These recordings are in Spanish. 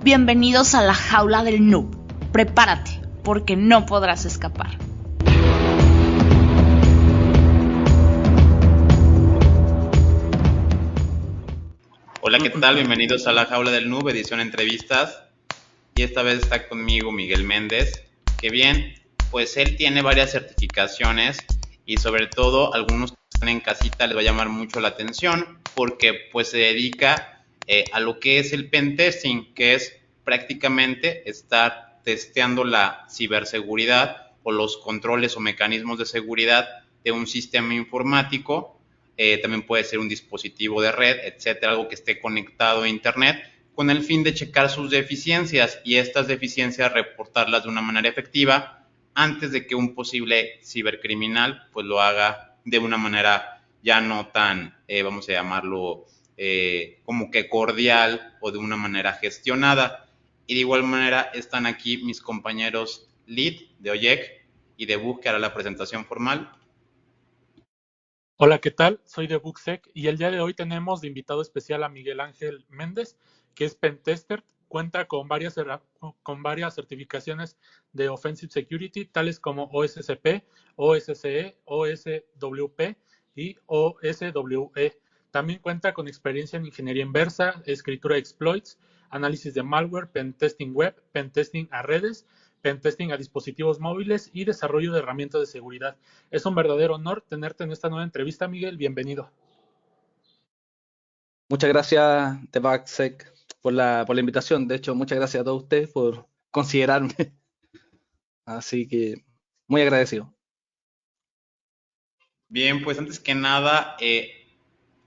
Bienvenidos a la jaula del noob. Prepárate, porque no podrás escapar. Hola, ¿qué tal? Bienvenidos a la jaula del noob, edición entrevistas. Y esta vez está conmigo Miguel Méndez, que bien, pues él tiene varias certificaciones y sobre todo algunos que están en casita les va a llamar mucho la atención porque pues se dedica a lo que es el pentesting, que es prácticamente estar testeando la ciberseguridad o los controles o mecanismos de seguridad de un sistema informático. También puede ser un dispositivo de red, etcétera, algo que esté conectado a internet, con el fin de checar sus deficiencias y estas deficiencias reportarlas de una manera efectiva antes de que un posible cibercriminal pues lo haga de una manera ya no tan, vamos a llamarlo, como que cordial o de una manera gestionada. Y de igual manera están aquí mis compañeros Lead de OYEC y de Bug, que hará la presentación formal. Hola, ¿qué tal? Soy de BugSec y el día de hoy tenemos de invitado especial a Miguel Ángel Méndez, que es pentester, cuenta con varias certificaciones de Offensive Security, tales como OSCP, OSCE, OSWP y OSWE. También cuenta con experiencia en ingeniería inversa, escritura de exploits, análisis de malware, pentesting web, pentesting a redes, pentesting a dispositivos móviles y desarrollo de herramientas de seguridad. Es un verdadero honor tenerte en esta nueva entrevista, Miguel. Bienvenido. Muchas gracias, TheBugSec, por la invitación. De hecho, muchas gracias a todos ustedes por considerarme. Así que, muy agradecido. Bien, pues antes que nada,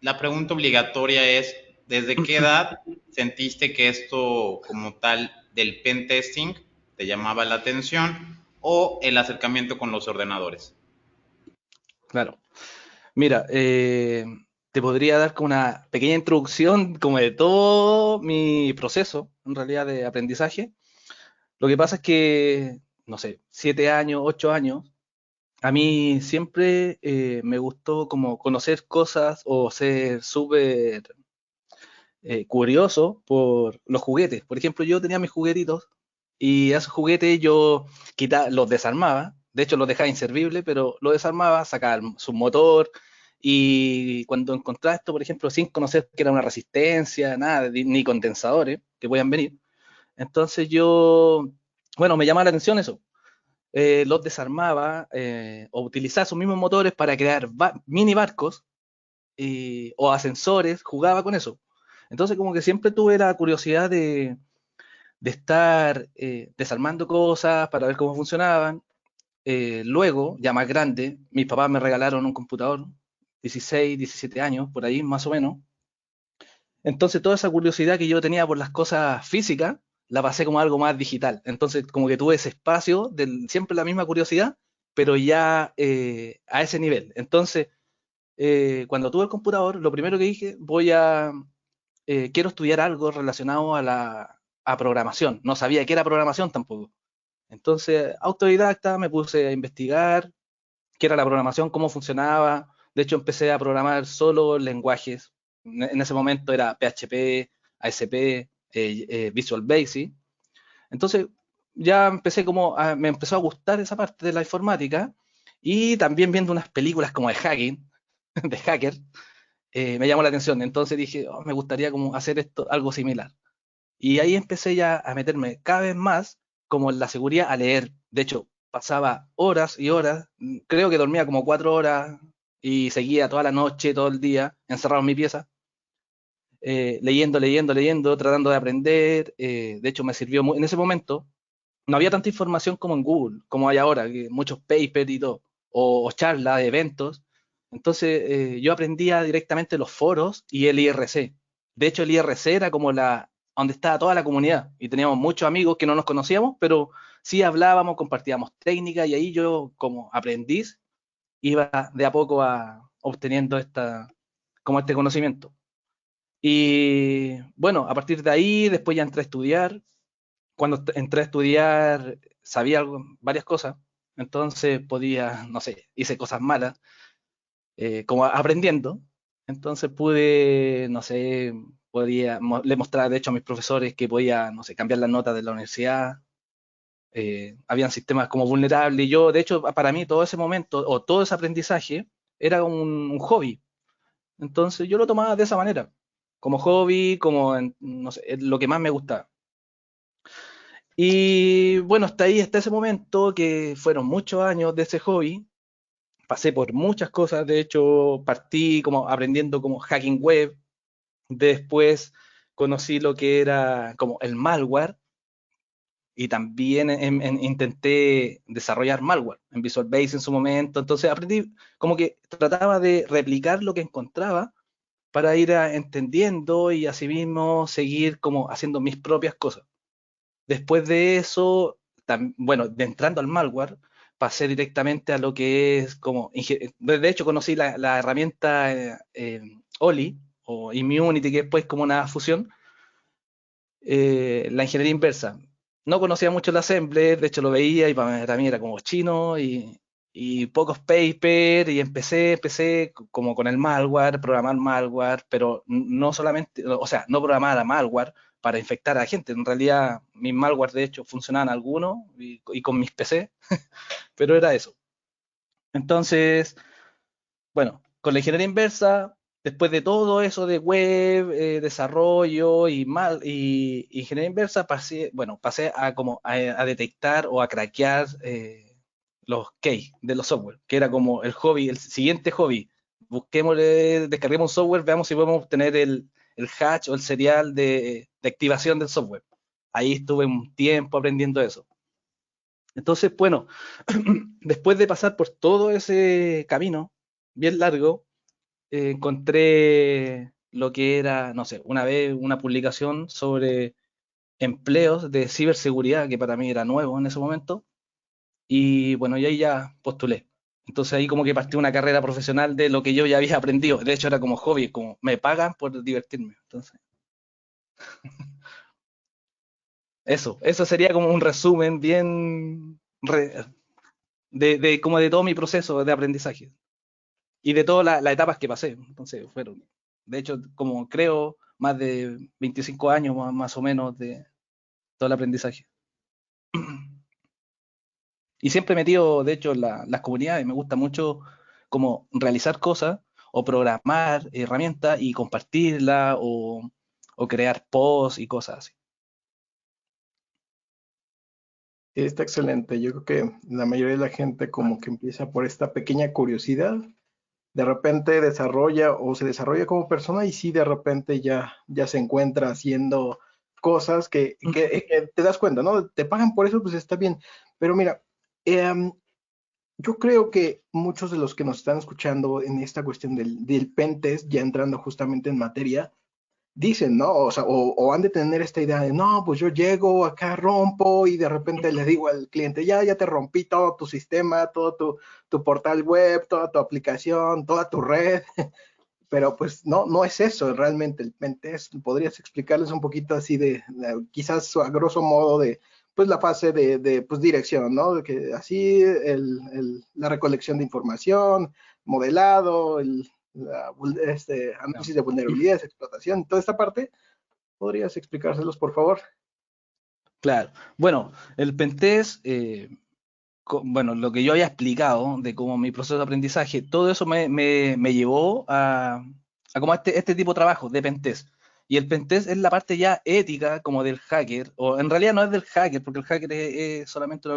la pregunta obligatoria es, ¿desde qué edad sentiste que esto como tal del pen testing te llamaba la atención o el acercamiento con los ordenadores? Claro. Mira, te podría dar como una pequeña introducción como de todo mi proceso, en realidad, de aprendizaje. Lo que pasa es que, no sé, 7 años, 8 años, a mí siempre me gustó como conocer cosas o ser súper curioso por los juguetes. Por ejemplo, yo tenía mis juguetitos y a esos juguetes yo los desarmaba. De hecho, los dejaba inservibles, pero los desarmaba, sacaba su motor y cuando encontraba esto, por ejemplo, sin conocer que era una resistencia, nada, ni condensadores que puedan venir, entonces yo, bueno, me llamaba la atención eso. Los desarmaba o utilizaba esos mismos motores para crear mini barcos o ascensores, jugaba con eso. Entonces como que siempre tuve la curiosidad de estar desarmando cosas para ver cómo funcionaban. Luego, ya más grande, mis papás me regalaron un computador, 16, 17 años, por ahí más o menos. Entonces toda esa curiosidad que yo tenía por las cosas físicas, la pasé como algo más digital. Entonces como que tuve ese espacio de siempre la misma curiosidad, pero ya a ese nivel. Entonces, cuando tuve el computador, lo primero que dije, quiero estudiar algo relacionado a programación. No sabía qué era programación tampoco. Entonces, autodidacta, me puse a investigar qué era la programación, cómo funcionaba. De hecho, empecé a programar solo lenguajes. En ese momento era PHP, ASP, Visual Basic. Entonces, ya me empezó a gustar esa parte de la informática y también viendo unas películas como de hacking, de hacker, me llamó la atención. Entonces dije, me gustaría como hacer esto, algo similar. Y ahí empecé ya a meterme cada vez más como en la seguridad, a leer. De hecho, pasaba horas y horas, creo que dormía como 4 horas y seguía toda la noche, todo el día, encerrado en mi pieza, leyendo, tratando de aprender. De hecho, me sirvió en ese momento. No había tanta información como en Google, como hay ahora, que muchos papers y todo, o charlas, eventos. Entonces, yo aprendía directamente los foros y el IRC. De hecho, el IRC era como donde estaba toda la comunidad y teníamos muchos amigos que no nos conocíamos, pero sí hablábamos, compartíamos técnicas y ahí yo como aprendiz iba de a poco obteniendo como este conocimiento. Y bueno, a partir de ahí después ya entré a estudiar. Cuando entré a estudiar sabía varias cosas, entonces podía, no sé, hice cosas malas, como aprendiendo, entonces pude, no sé, le mostraba de hecho a mis profesores que podía, no sé, cambiar las notas de la universidad. Habían sistemas como vulnerables y yo, de hecho, para mí todo ese momento o todo ese aprendizaje era un hobby. Entonces yo lo tomaba de esa manera, como hobby, como, no sé, lo que más me gustaba. Y bueno, hasta ahí, hasta ese momento, que fueron muchos años de ese hobby, pasé por muchas cosas, de hecho partí como aprendiendo como hacking web, después conocí lo que era como el malware y también intenté desarrollar malware en Visual Basic en su momento, entonces aprendí como que trataba de replicar lo que encontraba para ir entendiendo y asimismo seguir como haciendo mis propias cosas. Después de eso, bueno, de entrando al malware, pasé directamente a lo que es como, de hecho conocí la herramienta OLI o Immunity, que es pues como una fusión, la ingeniería inversa. No conocía mucho el assembler, de hecho lo veía y para mí era como chino y pocos papers y empecé como con el malware, programar malware, pero no solamente, o sea, no programar a malware para infectar a la gente. En realidad mis malware de hecho funcionaban algunos y con mis PC, pero era eso. Entonces, bueno, con la ingeniería inversa, después de todo eso de web, desarrollo y ingeniería inversa, pasé a como a detectar o a craquear los keys de los software, que era como el hobby, el siguiente hobby. Busquémosle, descarguemos un software, veamos si podemos obtener el hash o el serial de activación del software. Ahí estuve un tiempo aprendiendo eso. Entonces, bueno, después de pasar por todo ese camino bien largo, encontré lo que era, no sé, una vez una publicación sobre empleos de ciberseguridad, que para mí era nuevo en ese momento, y bueno, y ahí ya postulé. Entonces ahí como que partí una carrera profesional de lo que yo ya había aprendido. De hecho era como hobby, como me pagan por divertirme. Entonces, eso sería como un resumen bien de como de todo mi proceso de aprendizaje y de todas las etapas que pasé. Entonces fueron, de hecho, como creo, más de 25 años más o menos de todo el aprendizaje. Y siempre metido, de hecho, en las comunidades. Me gusta mucho como realizar cosas o programar herramientas y compartirlas o crear posts y cosas así. Sí, está excelente. Yo creo que la mayoría de la gente como que empieza por esta pequeña curiosidad, de repente desarrolla o se desarrolla como persona y sí, de repente ya se encuentra haciendo cosas que te das cuenta, ¿no? Te pagan por eso, pues está bien. Pero mira, em, yo creo que muchos de los que nos están escuchando en esta cuestión del pentest, ya entrando justamente en materia, dicen, ¿no? O sea, o han de tener esta idea de, no, pues yo llego acá, rompo y de repente le digo al cliente, ya te rompí todo tu sistema, todo tu portal web, toda tu aplicación, toda tu red, pero pues no es eso realmente el pentest. ¿Podrías explicarles un poquito así quizás a grosso modo de, pues la fase de pues dirección, ¿no? De que así la recolección de información, modelado, No. análisis de vulnerabilidades, explotación, toda esta parte, ¿podrías explicárselos, por favor? Claro. Bueno, el pentest, bueno, lo que yo había explicado de cómo mi proceso de aprendizaje, todo eso me llevó a como este tipo de trabajo de pentest. Y el pentest es la parte ya ética como del hacker, o en realidad no es del hacker, porque el hacker es solamente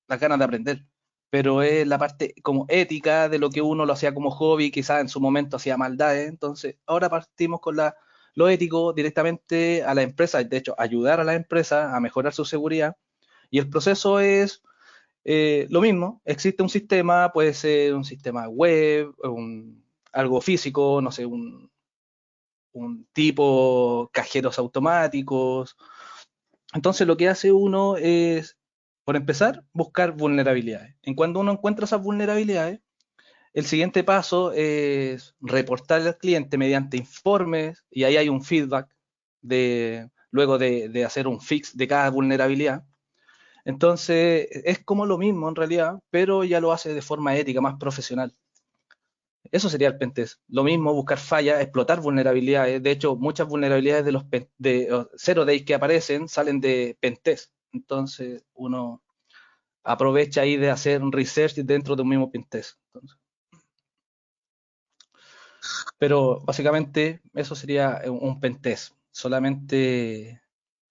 las ganas de aprender, pero es la parte como ética de lo que uno lo hacía como hobby, quizás en su momento hacía maldades. Entonces, ahora partimos con lo ético directamente a la empresa, de hecho, ayudar a la empresa a mejorar su seguridad. Y el proceso es lo mismo, existe un sistema, puede ser un sistema web, algo físico, no sé, un tipo cajeros automáticos. Entonces lo que hace uno es, por empezar, buscar vulnerabilidades. En cuando uno encuentra esas vulnerabilidades, el siguiente paso es reportar al cliente mediante informes y ahí hay un feedback luego de hacer un fix de cada vulnerabilidad. Entonces, es como lo mismo en realidad, pero ya lo hace de forma ética, más profesional. Eso sería el pentest. Lo mismo, buscar fallas, explotar vulnerabilidades. De hecho, muchas vulnerabilidades de los zero days que aparecen salen de pentest. Entonces, uno aprovecha ahí de hacer un research dentro de un mismo pentest. Pero básicamente eso sería un pentest, solamente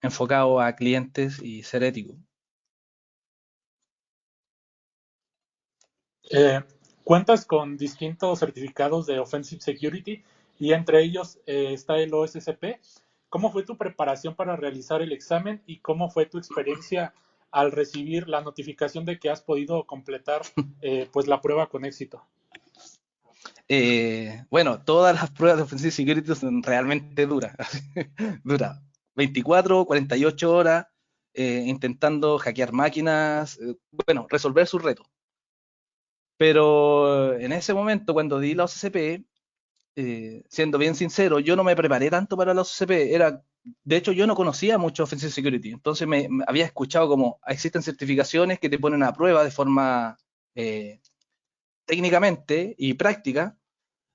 enfocado a clientes y ser ético. Eh, Cuentas con distintos certificados de Offensive Security y entre ellos está el OSCP. ¿Cómo fue tu preparación para realizar el examen y cómo fue tu experiencia al recibir la notificación de que has podido completar pues la prueba con éxito? Bueno, todas las pruebas de Offensive Security son realmente duras. Dura 24, 48 horas intentando hackear máquinas, bueno, resolver sus retos. Pero en ese momento, cuando di la OCCP, siendo bien sincero, yo no me preparé tanto para la OCCP. De hecho, yo no conocía mucho Offensive Security. Entonces me había escuchado como existen certificaciones que te ponen a prueba de forma técnicamente y práctica.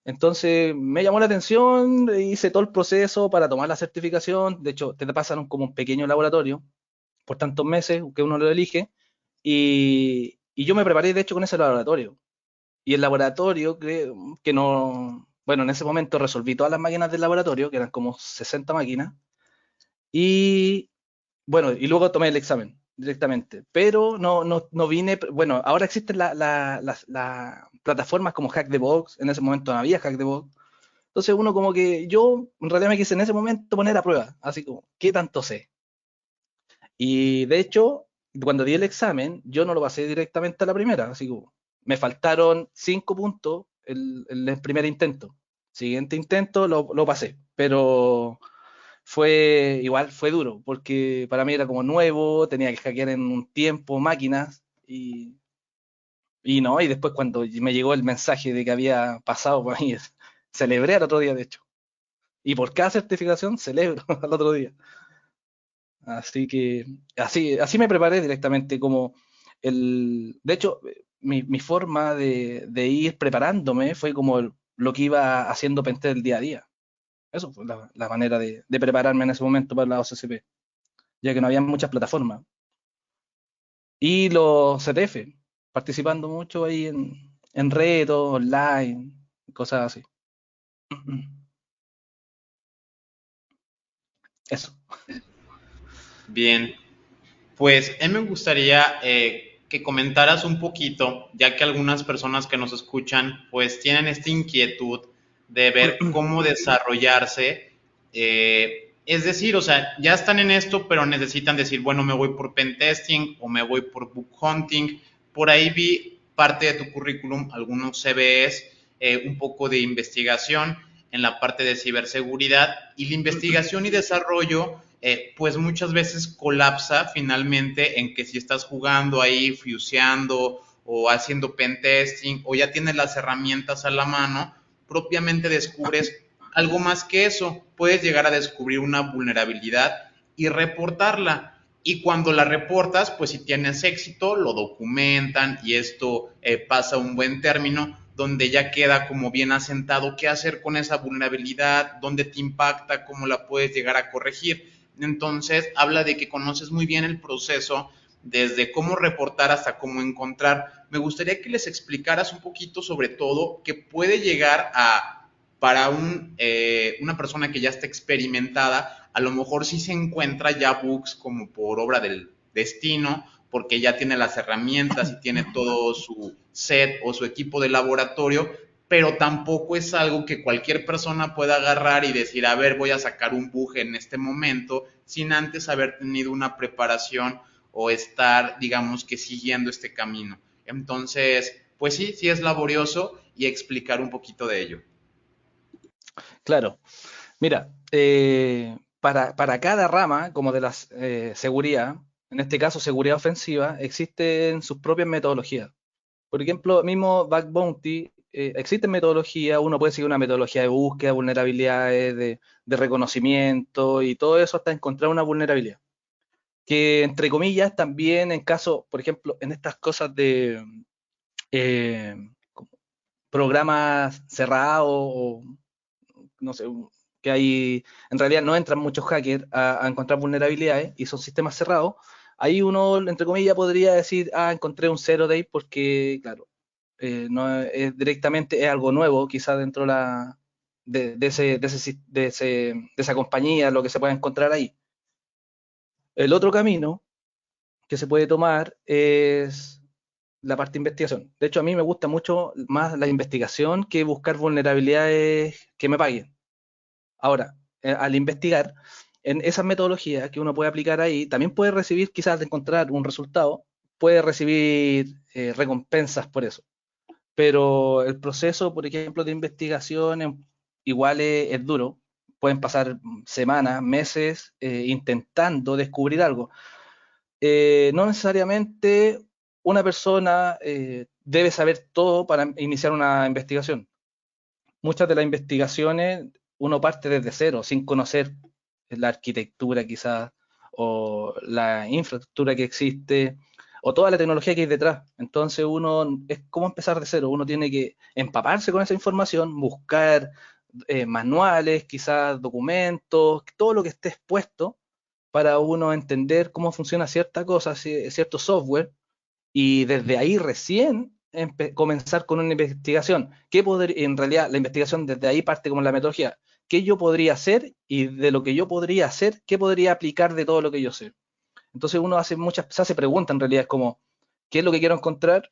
Entonces me llamó la atención, hice todo el proceso para tomar la certificación. De hecho, te pasan como un pequeño laboratorio por tantos meses que uno lo elige. Y yo me preparé, de hecho, con ese laboratorio. Y el laboratorio, creo que no, bueno, en ese momento resolví todas las máquinas del laboratorio, que eran como 60 máquinas, y bueno, y luego tomé el examen directamente, pero no vine, bueno, ahora existen las plataformas como Hack the Box, en ese momento no había Hack the Box, entonces uno como que yo en realidad me quise en ese momento poner a prueba, así como, ¿qué tanto sé? Y de hecho, cuando di el examen, yo no lo pasé directamente a la primera, así como me faltaron 5 puntos el primer intento. Siguiente intento lo pasé, pero fue duro, porque para mí era como nuevo, tenía que hackear en un tiempo máquinas y después cuando me llegó el mensaje de que había pasado por ahí, celebré al otro día, de hecho. Y por cada certificación celebro al otro día. Así que así me preparé directamente como de hecho, mi forma de ir preparándome fue como lo que iba haciendo Penté el día a día. Eso fue la manera de prepararme en ese momento para la OCCP, ya que no había muchas plataformas. Y los CTF, participando mucho ahí en retos, online, cosas así. Eso. Bien, pues a mí me gustaría que comentaras un poquito, ya que algunas personas que nos escuchan pues tienen esta inquietud de ver cómo desarrollarse. Es decir, o sea, ya están en esto, pero necesitan decir, bueno, me voy por pentesting o me voy por book hunting. Por ahí vi parte de tu currículum, algunos CVs, un poco de investigación en la parte de ciberseguridad y la investigación y desarrollo pues muchas veces colapsa finalmente en que si estás jugando ahí, fuseando o haciendo pentesting o ya tienes las herramientas a la mano, propiamente descubres algo más que eso. Puedes llegar a descubrir una vulnerabilidad y reportarla. Y cuando la reportas, pues si tienes éxito, lo documentan y esto pasa un buen término donde ya queda como bien asentado qué hacer con esa vulnerabilidad, dónde te impacta, cómo la puedes llegar a corregir. Entonces, habla de que conoces muy bien el proceso, desde cómo reportar hasta cómo encontrar. Me gustaría que les explicaras un poquito sobre todo que puede llegar a, para una persona que ya está experimentada, a lo mejor sí se encuentra ya bugs como por obra del destino, porque ya tiene las herramientas y tiene todo su set o su equipo de laboratorio, pero tampoco es algo que cualquier persona pueda agarrar y decir, a ver, voy a sacar un bug en este momento, sin antes haber tenido una preparación o estar, digamos que siguiendo este camino. Entonces, pues sí, sí es laborioso y explicar un poquito de ello. Claro. Mira, para cada rama, como de la seguridad, en este caso seguridad ofensiva, existen sus propias metodologías. Por ejemplo, mismo Bug Bounty, existen metodologías, uno puede seguir una metodología de búsqueda, vulnerabilidades, de reconocimiento y todo eso hasta encontrar una vulnerabilidad. Que entre comillas también en caso, por ejemplo, en estas cosas de, eh, programas cerrados o no sé, que hay, en realidad no entran muchos hackers a encontrar vulnerabilidades y son sistemas cerrados, ahí uno, entre comillas, podría decir, encontré un zero day porque, claro, no es directamente es algo nuevo, quizás dentro de esa compañía, lo que se puede encontrar ahí. El otro camino que se puede tomar es la parte de investigación. De hecho, a mí me gusta mucho más la investigación que buscar vulnerabilidades que me paguen. Ahora, al investigar, en esas metodologías que uno puede aplicar ahí, también puede recibir, quizás de encontrar un resultado, puede recibir recompensas por eso. Pero el proceso, por ejemplo, de investigación igual es duro. Pueden pasar semanas, meses intentando descubrir algo. No necesariamente una persona debe saber todo para iniciar una investigación. Muchas de las investigaciones uno parte desde cero, sin conocer la arquitectura quizás, o la infraestructura que existe, o toda la tecnología que hay detrás. Entonces uno es como empezar de cero, uno tiene que empaparse con esa información, buscar manuales, quizás documentos, todo lo que esté expuesto para uno entender cómo funciona cierta cosa, cierto software, y desde ahí recién comenzar con una investigación. En realidad, la investigación desde ahí parte como la metodología. ¿Qué yo podría hacer? Y de lo que yo podría hacer, ¿qué podría aplicar de todo lo que yo sé? Entonces uno se hace preguntas en realidad, es como, ¿qué es lo que quiero encontrar?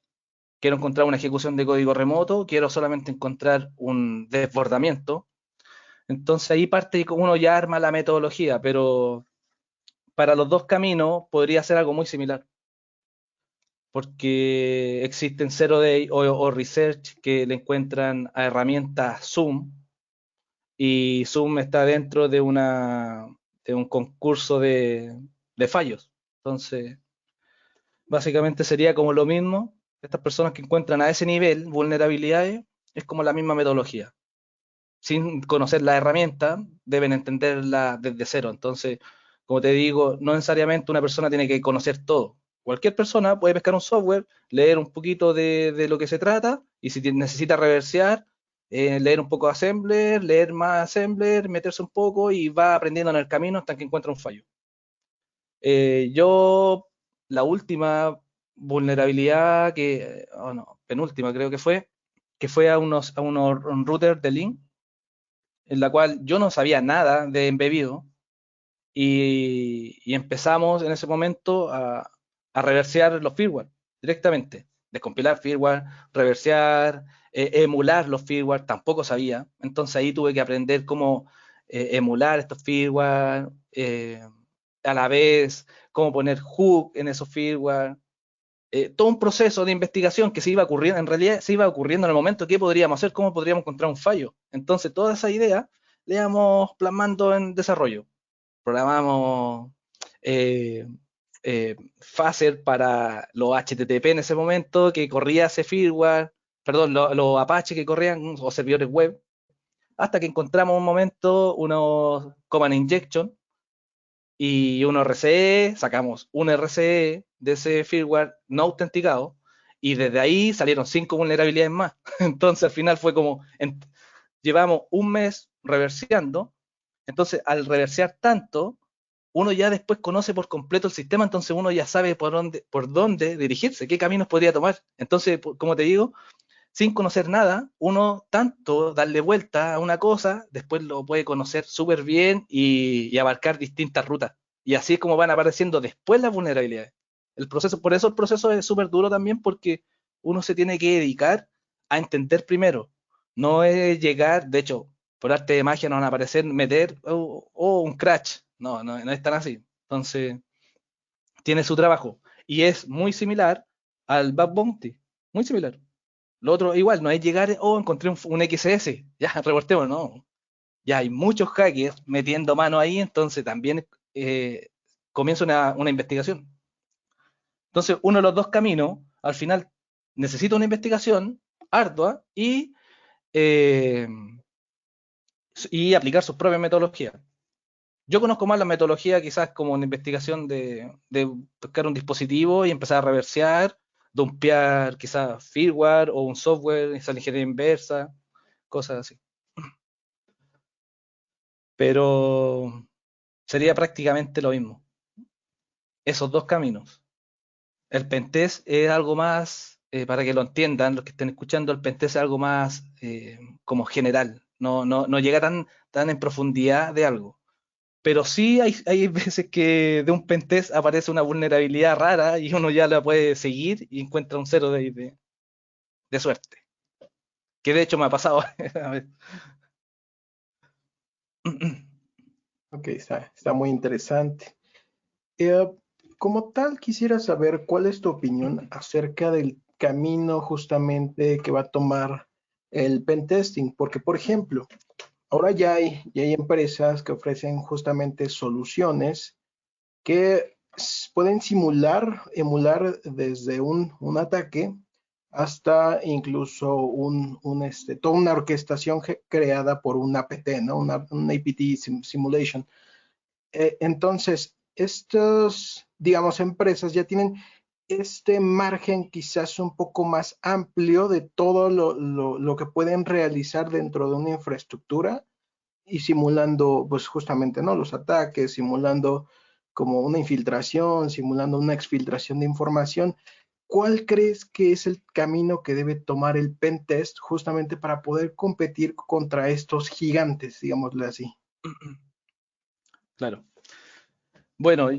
Quiero encontrar una ejecución de código remoto, quiero solamente encontrar un desbordamiento. Entonces ahí parte como uno ya arma la metodología, pero para los dos caminos podría ser algo muy similar, porque existen Zero Day o Research que le encuentran a herramientas Zoom, y Zoom está dentro de un concurso de fallos. Entonces, básicamente sería como lo mismo. Estas personas que encuentran a ese nivel vulnerabilidades es como la misma metodología. Sin conocer la herramienta, deben entenderla desde cero. Entonces, como te digo, no necesariamente una persona tiene que conocer todo. Cualquier persona puede pescar un software, leer un poquito de lo que se trata, y si necesita reversear, leer un poco de Assembler, leer más Assembler, meterse un poco y va aprendiendo en el camino hasta que encuentra un fallo. Yo, la última vulnerabilidad no, penúltima creo que fue a unos routers de link, en la cual yo no sabía nada de embebido, y empezamos en ese momento a reversear los firmware directamente, descompilar firmware, reversear, emular los firmware, tampoco sabía. Entonces ahí tuve que aprender cómo emular estos firmware, a la vez cómo poner hook en esos firmware. Todo un proceso de investigación que se iba ocurriendo, en realidad se iba ocurriendo en el momento, qué podríamos hacer, cómo podríamos encontrar un fallo. Entonces toda esa idea le íbamos plasmando en desarrollo. Programamos eh, Phaser para los HTTP en ese momento, que corría ese firmware, perdón, los Apache que corrían, o servidores web, hasta que encontramos un momento unos command injection y un RCE, sacamos un RCE de ese firmware no autenticado, y desde ahí salieron 5 vulnerabilidades más. Entonces al final fue como, llevamos un mes reverseando. Entonces al reversear tanto, uno ya después conoce por completo el sistema, entonces uno ya sabe por dónde dirigirse, qué caminos podría tomar. Entonces, como te digo, sin conocer nada, uno tanto darle vuelta a una cosa, después lo puede conocer súper bien y abarcar distintas rutas. Y así es como van apareciendo después las vulnerabilidades. Por eso el proceso es súper duro también, porque uno se tiene que dedicar a entender primero. No es llegar, de hecho, por arte de magia no van a aparecer, meter, un crash. No es tan así. Entonces, tiene su trabajo. Y es muy similar al Bug Bounty. Muy similar. Lo otro, igual, no es llegar, encontré un XS, ya, reportemos, no. Ya hay muchos hackers metiendo mano ahí, entonces también comienza una investigación. Entonces, uno de los dos caminos, al final, necesita una investigación ardua eh, y aplicar sus propias metodologías. Yo conozco más la metodología quizás como una investigación de buscar un dispositivo y empezar a reversear, dumpear quizás firmware o un software, esa ingeniería inversa, cosas así. Pero sería prácticamente lo mismo. Esos dos caminos. El pentest es algo más, para que lo entiendan los que estén escuchando, el pentest es algo más como general. No llega tan en profundidad de algo. Pero sí hay veces que de un pentest aparece una vulnerabilidad rara y uno ya la puede seguir y encuentra un cero de suerte. Que de hecho me ha pasado. A ver. Ok, está muy interesante. Eh, Como tal, quisiera saber cuál es tu opinión acerca del camino justamente que va a tomar el pentesting, porque por ejemplo, ahora ya hay empresas que ofrecen justamente soluciones que pueden emular desde un ataque hasta incluso toda una orquestación creada por un APT, ¿no? Un APT simulation. Entonces, estas, digamos, empresas ya tienen este margen quizás un poco más amplio de todo lo que pueden realizar dentro de una infraestructura y simulando, pues justamente, ¿no? Los ataques, simulando como una infiltración, simulando una exfiltración de información. ¿Cuál crees que es el camino que debe tomar el pentest justamente para poder competir contra estos gigantes, digámosle así? Claro. Bueno,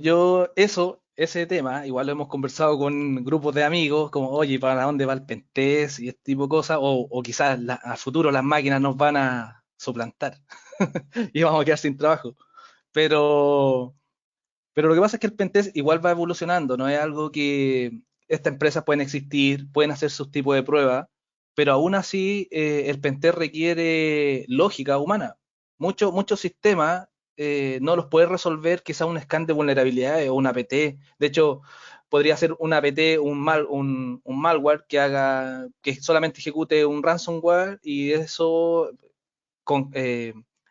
ese tema, igual lo hemos conversado con grupos de amigos, como, oye, ¿para dónde va el pentest? Y este tipo de cosas, o quizás a futuro las máquinas nos van a suplantar y vamos a quedar sin trabajo. Pero, pero lo que pasa es que el pentest igual va evolucionando, no es algo que estas empresas pueden existir, pueden hacer sus tipos de pruebas, pero aún así el pentest requiere lógica humana. Muchos sistemas no los puede resolver quizá un scan de vulnerabilidades o un APT. De hecho, podría ser un APT, un malware que solamente ejecute un ransomware y eso con,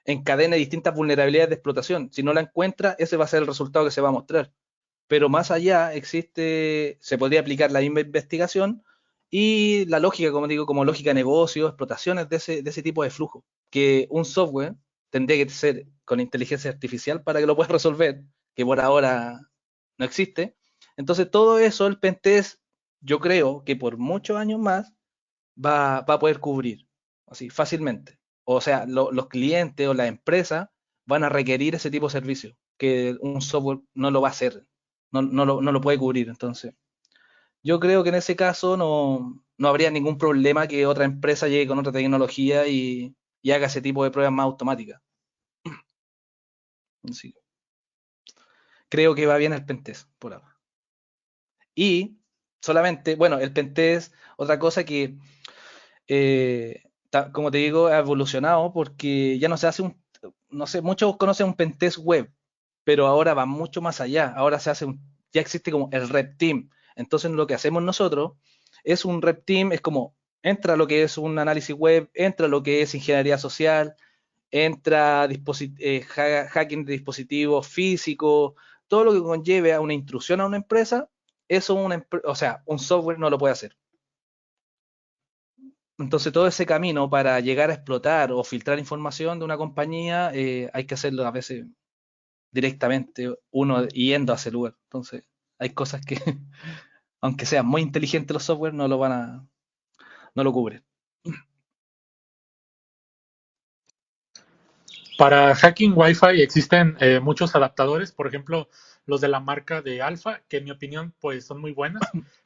encadene distintas vulnerabilidades de explotación. Si no la encuentra, ese va a ser el resultado que se va a mostrar. Pero más allá se podría aplicar la misma investigación y la lógica, como digo, como lógica de negocio, explotaciones de ese tipo de flujo, que un software tendría que ser con inteligencia artificial para que lo puedas resolver, que por ahora no existe. Entonces todo eso el pentest, yo creo que por muchos años más va a poder cubrir, así, fácilmente. O sea, los clientes o las empresas van a requerir ese tipo de servicio, que un software no lo va a hacer, no lo puede cubrir. Entonces, yo creo que en ese caso no habría ningún problema que otra empresa llegue con otra tecnología y haga ese tipo de pruebas más automáticas. Así, creo que va bien el pentest por ahora. Y solamente, bueno, el pentest, otra cosa que como te digo, ha evolucionado porque ya no se hace no sé, muchos conocen un pentest web, pero ahora va mucho más allá. Ahora ya existe como el Red Team. Entonces lo que hacemos nosotros es un Red Team, es como entra lo que es un análisis web, entra lo que es ingeniería social, entra hacking de dispositivos físicos, todo lo que conlleve a una intrusión a una empresa, eso o sea, un software no lo puede hacer. Entonces todo ese camino para llegar a explotar o filtrar información de una compañía hay que hacerlo a veces directamente uno yendo a ese lugar. Entonces hay cosas que aunque sean muy inteligentes los software no lo cubren. Para hacking Wi-Fi existen muchos adaptadores, por ejemplo, los de la marca de Alpha, que en mi opinión pues son muy buenas,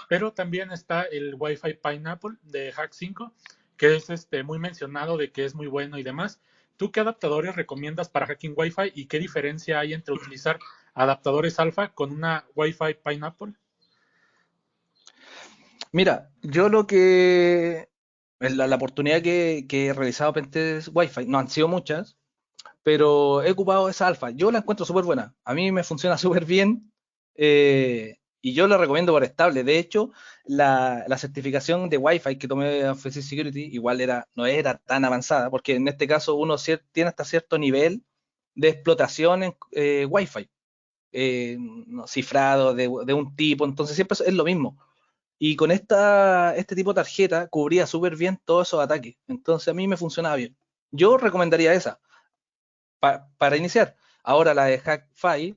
pero también está el Wi-Fi Pineapple de Hack 5, que es muy mencionado de que es muy bueno y demás. ¿Tú qué adaptadores recomiendas para hacking Wi-Fi y qué diferencia hay entre utilizar adaptadores Alpha con una Wi-Fi Pineapple? Mira, la oportunidad que he realizado pentest Wi-Fi, no han sido muchas, pero he ocupado esa alfa. Yo la encuentro súper buena. A mí me funciona súper bien y yo la recomiendo por estable. De hecho, la certificación de Wi-Fi que tomé de Offensive Security igual no era tan avanzada, porque en este caso uno tiene hasta cierto nivel de explotación en Wi-Fi, no, cifrado de un tipo, entonces siempre es lo mismo. Y con este tipo de tarjeta cubría súper bien todos esos ataques. Entonces a mí me funcionaba bien. Yo recomendaría esa para iniciar. Ahora la de HackFi,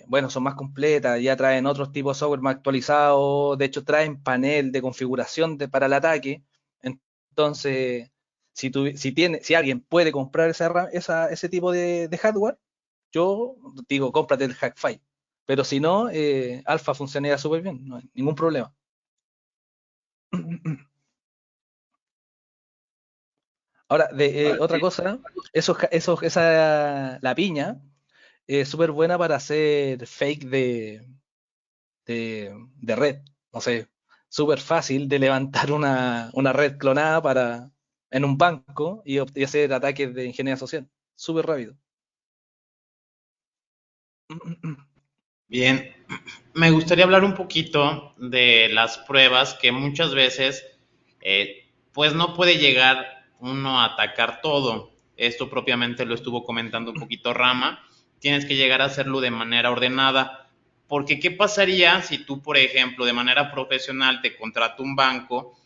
bueno, son más completas, ya traen otros tipos de software más actualizados, de hecho traen panel de configuración para el ataque. Entonces, si alguien puede comprar ese tipo de hardware, yo digo, cómprate el HackFi. Pero si no, Alpha funcionaría súper bien, no hay ningún problema. Ahora, otra cosa, la piña es súper buena para hacer fake de red. No sé, súper fácil de levantar una red clonada en un banco y hacer ataques de ingeniería social. Súper rápido. Bien, me gustaría hablar un poquito de las pruebas que muchas veces, pues no puede llegar uno a atacar todo. Esto propiamente lo estuvo comentando un poquito Rama. Tienes que llegar a hacerlo de manera ordenada. Porque ¿qué pasaría si tú, por ejemplo, de manera profesional te contrata un banco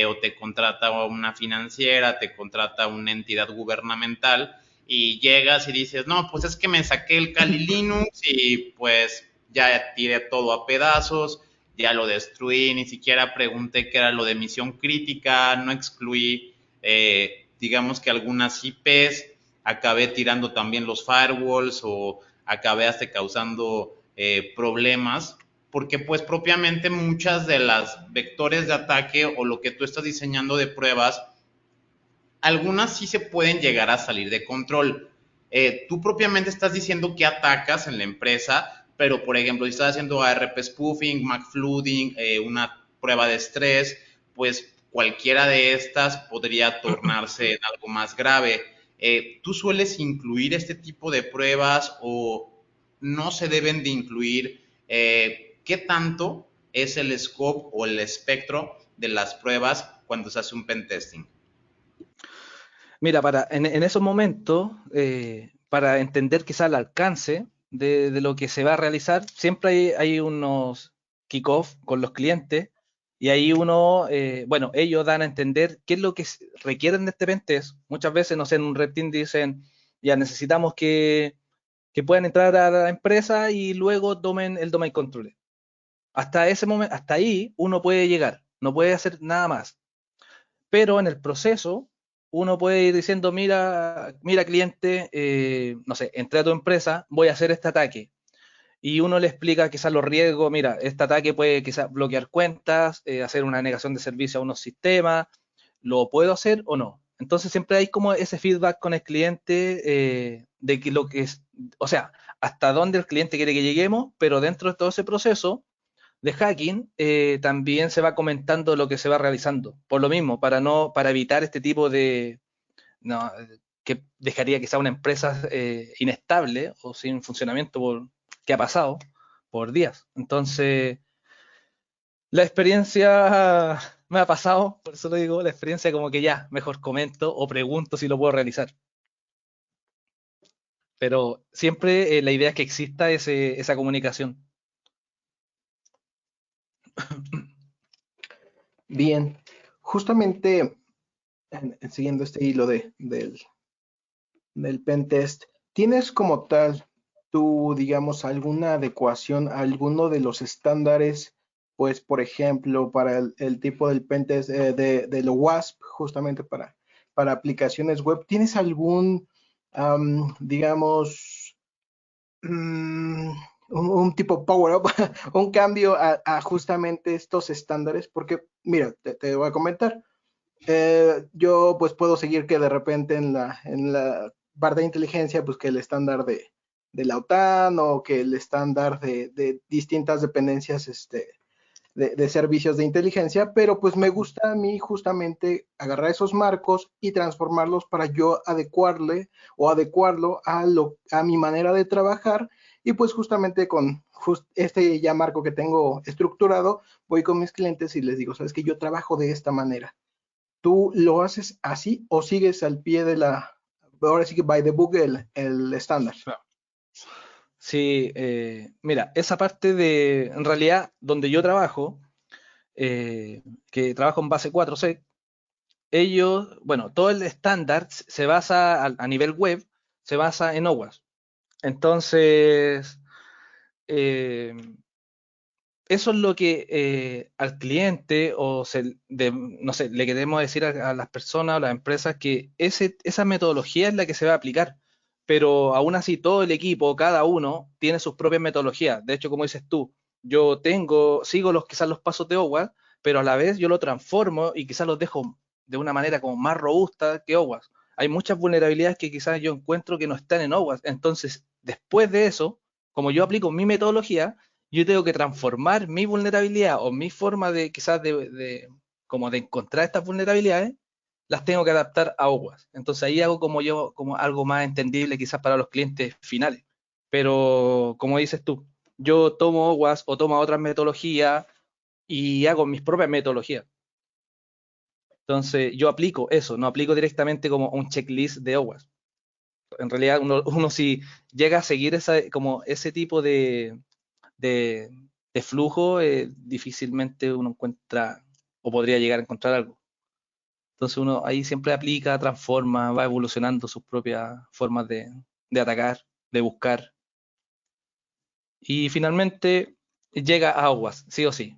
o te contrata una financiera, te contrata una entidad gubernamental y llegas y dices, no, pues es que me saqué el Kali Linux y pues ya tiré todo a pedazos, ya lo destruí, ni siquiera pregunté qué era lo de misión crítica, no excluí, digamos que algunas IPs, acabé tirando también los firewalls o acabé hasta causando problemas, porque pues propiamente muchas de las vectores de ataque o lo que tú estás diseñando de pruebas, algunas sí se pueden llegar a salir de control. Tú propiamente estás diciendo que atacas en la empresa, pero por ejemplo, si estás haciendo ARP spoofing, McFlooding, una prueba de estrés, pues cualquiera de estas podría tornarse en algo más grave. ¿Tú sueles incluir este tipo de pruebas o no se deben de incluir? ¿Qué tanto es el scope o el espectro de las pruebas cuando se hace un pentesting? Mira, en esos momentos, para entender quizá el alcance de lo que se va a realizar, siempre hay unos kick-off con los clientes y ahí bueno, ellos dan a entender qué es lo que requieren de este pentest. Muchas veces, no sé, en un red team dicen, ya necesitamos que puedan entrar a la empresa y luego tomen el domain controller. Hasta ese momento, hasta ahí uno puede llegar, no puede hacer nada más. Pero en el proceso uno puede ir diciendo, mira cliente, no sé, entré a tu empresa, voy a hacer este ataque. Y uno le explica quizás los riesgos, mira, este ataque puede quizás bloquear cuentas, hacer una negación de servicio a unos sistemas, ¿lo puedo hacer o no? Entonces siempre hay como ese feedback con el cliente de que lo que es, o sea, hasta dónde el cliente quiere que lleguemos, pero dentro de todo ese proceso de hacking, también se va comentando lo que se va realizando. Por lo mismo, para evitar este tipo no, que dejaría quizá una empresa inestable o sin funcionamiento que ha pasado por días. Entonces, la experiencia me ha pasado, por eso lo digo, la experiencia como que ya, mejor comento o pregunto si lo puedo realizar. Pero siempre la idea es que exista esa comunicación. Bien, justamente siguiendo este hilo del pentest, ¿tienes como tal tú, digamos, alguna adecuación a alguno de los estándares? Pues, por ejemplo, para el tipo del pentest de lo WASP, justamente para aplicaciones web, ¿tienes algún, digamos, un tipo power-up, un cambio a justamente estos estándares? Porque, mira, te voy a comentar. Yo pues puedo seguir que de repente en la parte de inteligencia, pues que el estándar de la OTAN o que el estándar de distintas dependencias de servicios de inteligencia, pero pues me gusta a mí justamente agarrar esos marcos y transformarlos para yo adecuarle o adecuarlo a mi manera de trabajar y pues justamente con este ya marco que tengo estructurado, voy con mis clientes y les digo, sabes que yo trabajo de esta manera. ¿Tú lo haces así o sigues al pie ahora sí que by the book, el estándar? Sí, mira, esa parte en realidad, donde yo trabajo, que trabaja con base 4C, ellos, bueno, todo el estándar se basa a nivel web, se basa en OWASP. Entonces, eh, eso es lo que al cliente no sé, le queremos decir a las personas o a las empresas que esa metodología es la que se va a aplicar, pero aún así todo el equipo, cada uno, tiene sus propias metodologías. De hecho, como dices tú, sigo quizás los pasos de OWASP, pero a la vez yo lo transformo y quizás los dejo de una manera como más robusta que OWASP. Hay muchas vulnerabilidades que quizás yo encuentro que no están en OWASP. Entonces, después de eso, como yo aplico mi metodología, yo tengo que transformar mi vulnerabilidad o mi forma de quizás como de encontrar estas vulnerabilidades, las tengo que adaptar a OWASP. Entonces ahí hago como algo más entendible quizás para los clientes finales. Pero como dices tú, yo tomo OWASP o tomo otras metodologías y hago mis propias metodologías. Entonces yo aplico eso, no aplico directamente como un checklist de OWASP. En realidad uno si llega a seguir como ese tipo de, de flujo, difícilmente uno encuentra o podría llegar a encontrar algo. Entonces uno ahí siempre aplica, transforma, va evolucionando sus propias formas de atacar, de buscar. Y finalmente llega a aguas, sí o sí.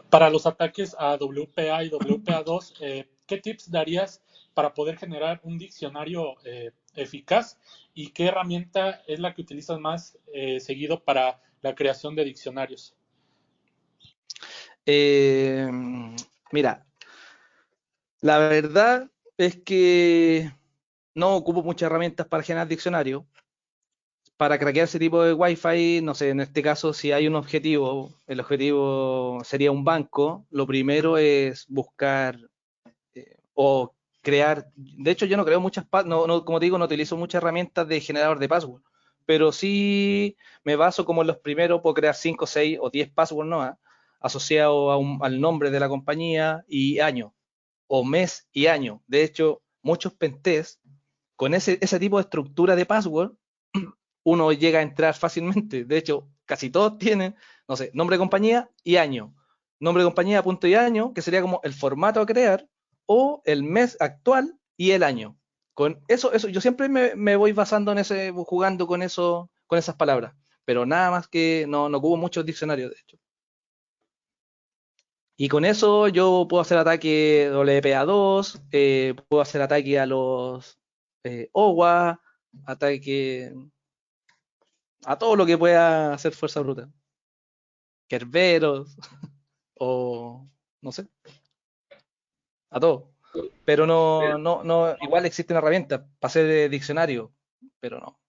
Para los ataques a WPA y WPA2, ¿qué tips darías para poder generar un diccionario eficaz? ¿Y qué herramienta es la que utilizas más seguido para la creación de diccionarios? Eh, Mira, la verdad es que no ocupo muchas herramientas para generar diccionario. Para craquear ese tipo de Wi-Fi, no sé, en este caso, si hay un objetivo, el objetivo sería un banco, lo primero es buscar o crear. De hecho, yo no creo como te digo, no utilizo muchas herramientas de generador de password, pero sí me baso como en los primeros, puedo crear 5, 6 o 10 passwords, ¿no? Asociados al nombre de la compañía y año, o mes y año. De hecho, muchos pentests con ese tipo de estructura de password, uno llega a entrar fácilmente. De hecho, casi todos tienen, no sé, nombre de compañía y año. Nombre de compañía, punto y año, que sería como el formato a crear, o el mes actual y el año. Con eso yo siempre me voy basando en jugando con con esas palabras. Pero nada más que no ocupo muchos diccionarios, de hecho. Y con eso yo puedo hacer ataque WPA2, puedo hacer ataque a los OWA, ataque a todo lo que pueda hacer fuerza bruta. Kerberos o no sé, a todo. Pero no, igual existen herramientas para hacer diccionario, pero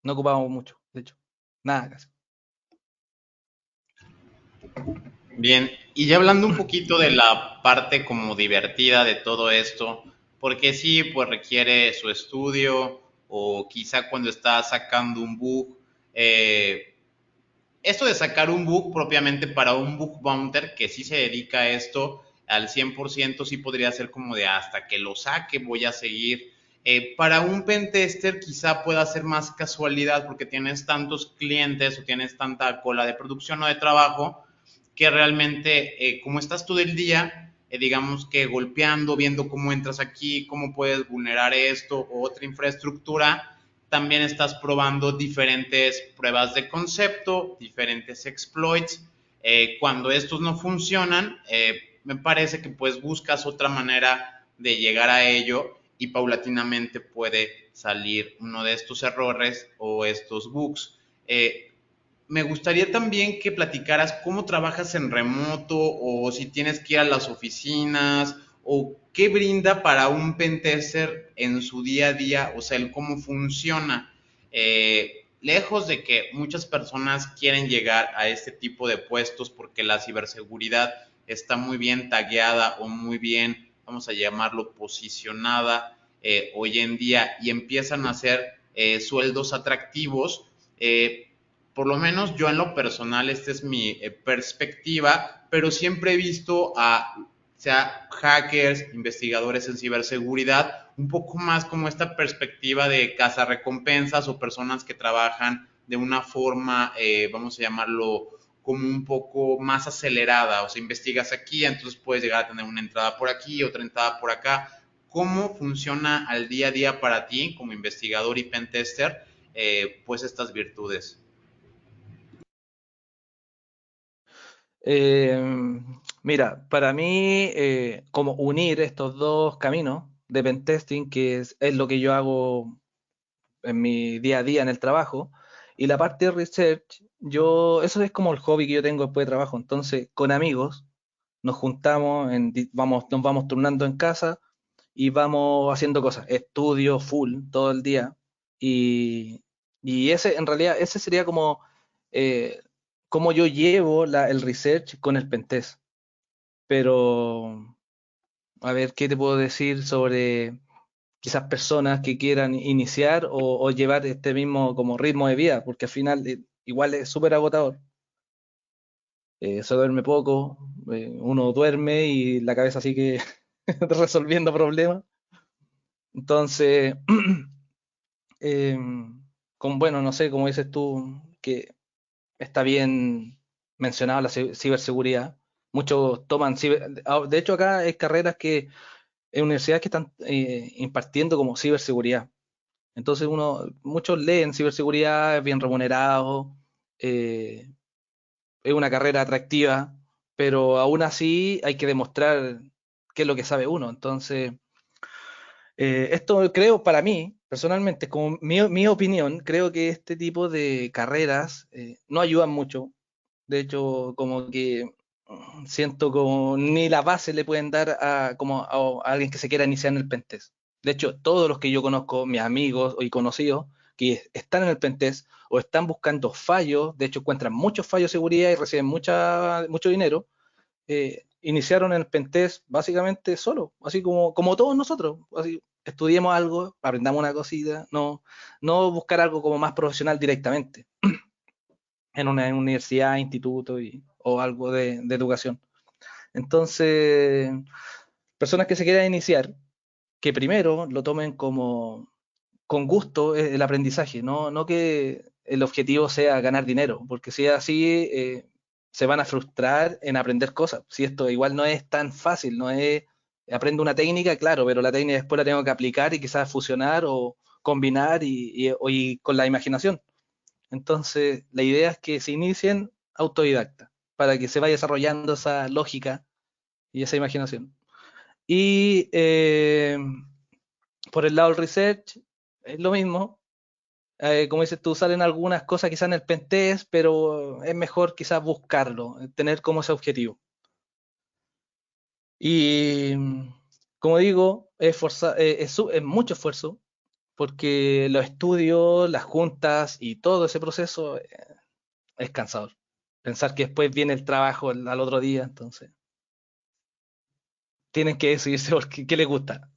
no ocupamos mucho, de hecho, nada casi. Bien, y ya hablando un poquito de la parte como divertida de todo esto, porque sí, pues requiere su estudio o quizá cuando está sacando un bug, esto de sacar un bug propiamente para un bug bounter que sí se dedica a esto al 100%, sí podría ser como de hasta que lo saque voy a seguir. Para un pentester quizá pueda ser más casualidad porque tienes tantos clientes o tienes tanta cola de producción o de trabajo que realmente como estás todo el día, digamos que golpeando, viendo cómo entras aquí, cómo puedes vulnerar esto o otra infraestructura, también estás probando diferentes pruebas de concepto, diferentes exploits. Cuando estos no funcionan, me parece que pues buscas otra manera de llegar a ello y paulatinamente puede salir uno de estos errores o estos bugs. Me gustaría también que platicaras cómo trabajas en remoto o si tienes que ir a las oficinas o qué brinda para un pentester en su día a día, o sea, el cómo funciona. Lejos de que muchas personas quieren llegar a este tipo de puestos porque la ciberseguridad está muy bien tagueada o muy bien, vamos a llamarlo, posicionada hoy en día y empiezan a hacer sueldos atractivos. Por lo menos yo en lo personal, esta es mi perspectiva, pero siempre he visto a sea hackers, investigadores en ciberseguridad, un poco más como esta perspectiva de cazarrecompensas o personas que trabajan de una forma, vamos a llamarlo, como un poco más acelerada, o sea, investigas aquí, entonces puedes llegar a tener una entrada por aquí, otra entrada por acá. ¿Cómo funciona al día a día para ti como investigador y pentester, pues estas virtudes? Eh, Mira, para mí, como unir estos dos caminos de pentesting, que es lo que yo hago en mi día a día en el trabajo, y la parte de research, eso es como el hobby que yo tengo después de trabajo. Entonces, con amigos, nos juntamos, nos vamos turnando en casa y vamos haciendo cosas, estudio full todo el día. Y, y en realidad, ese sería como eh, cómo yo llevo el research con el pentest. Pero, a ver, ¿qué te puedo decir sobre quizás personas que quieran iniciar o llevar este mismo como ritmo de vida? Porque al final igual es súper agotador. Se duerme poco, uno duerme y la cabeza sigue resolviendo problemas. Entonces, eh, bueno, no sé, como dices tú, que está bien mencionado la ciberseguridad. Muchos toman de hecho, acá hay carreras en universidades que están impartiendo como ciberseguridad. Entonces muchos leen ciberseguridad, es bien remunerado, eh, es una carrera atractiva, pero aún así hay que demostrar qué es lo que sabe uno. Entonces, esto creo para mí, personalmente, como mi opinión, creo que este tipo de carreras no ayudan mucho. De hecho, como que siento como ni la base le pueden dar a alguien que se quiera iniciar en el pentest. De hecho, todos los que yo conozco, mis amigos y conocidos, que están en el pentest o están buscando fallos, de hecho encuentran muchos fallos de seguridad y reciben mucho dinero, iniciaron el pentest básicamente solo, así como todos nosotros. Así, estudiemos algo, aprendamos una cosita, no buscar algo como más profesional directamente en una universidad, instituto o algo de educación. Entonces, personas que se quieran iniciar, que primero lo tomen como con gusto el aprendizaje, no que el objetivo sea ganar dinero, porque si es así, se van a frustrar en aprender cosas. Si esto igual no es tan fácil, no es, aprendo una técnica, claro, pero la técnica después la tengo que aplicar y quizás fusionar o combinar y con la imaginación. Entonces, la idea es que se inicien autodidacta, para que se vaya desarrollando esa lógica y esa imaginación. Y por el lado del research, es lo mismo. Como dices tú, salen algunas cosas quizás en el pentest, pero es mejor quizás buscarlo, tener como ese objetivo. Y como digo, es mucho esfuerzo, porque los estudios, las juntas y todo ese proceso es cansador. Pensar que después viene el trabajo al otro día, entonces tienen que decidirse por qué les gusta.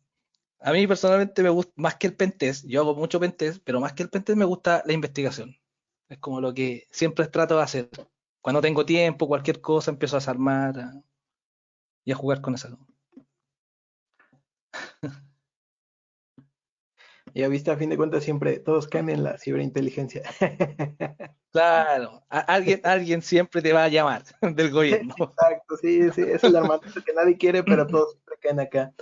A mí personalmente me gusta más que el pentest, yo hago mucho pentest, pero más que el pentest me gusta la investigación. Es como lo que siempre trato de hacer. Cuando tengo tiempo, cualquier cosa, empiezo a desarmar y a jugar con esa. Ya viste, a fin de cuentas siempre todos caen en la ciberinteligencia. Claro, alguien siempre te va a llamar del gobierno. Exacto, sí, sí, es el armamento que nadie quiere, pero todos siempre caen acá.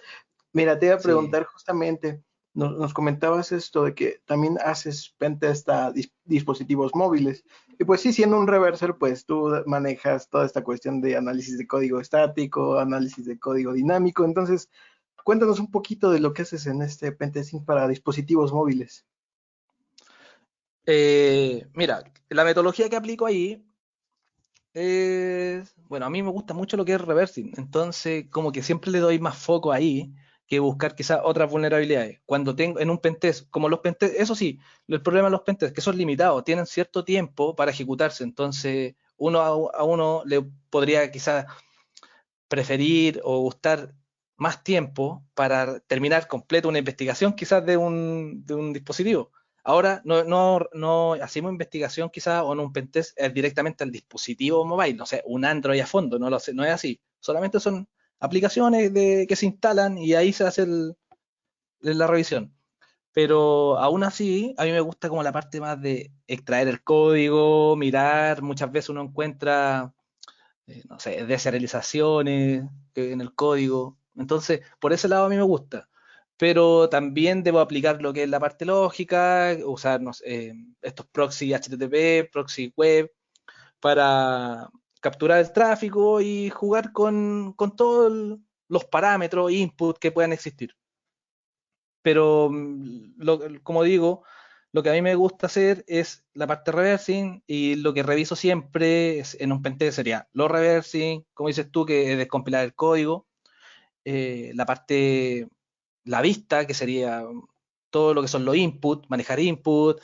Mira, te iba a Sí. preguntar justamente, nos comentabas esto de que también haces pentest a dispositivos móviles. Y pues sí, siendo un reverser, pues tú manejas toda esta cuestión de análisis de código estático, análisis de código dinámico. Entonces, cuéntanos un poquito de lo que haces en este pentesting para dispositivos móviles. Mira, la metodología que aplico ahí bueno, a mí me gusta mucho lo que es reversing, entonces como que siempre le doy más foco ahí que buscar quizás otras vulnerabilidades. Cuando tengo en un pentest, como los pentest, eso sí, el problema de los pentest que son limitados, tienen cierto tiempo para ejecutarse, entonces a uno le podría quizás preferir o gustar más tiempo para terminar completo una investigación quizás de un dispositivo. Ahora no hacemos investigación quizás o en un pentest directamente al dispositivo mobile, no sé, un Android a fondo, no lo sé, no es así. Solamente son aplicaciones que se instalan y ahí se hace la revisión. Pero aún así, a mí me gusta como la parte más de extraer el código, mirar, muchas veces uno encuentra, no sé, deserializaciones en el código. Entonces, por ese lado a mí me gusta. Pero también debo aplicar lo que es la parte lógica, usar no sé, estos proxy HTTP, proxy web, para capturar el tráfico y jugar con todos los parámetros, input que puedan existir. Pero, como digo, lo que a mí me gusta hacer es la parte reversing y lo que reviso siempre en un pentest sería lo reversing, como dices tú, que es descompilar el código, la parte, la vista, que sería todo lo que son los input, manejar input,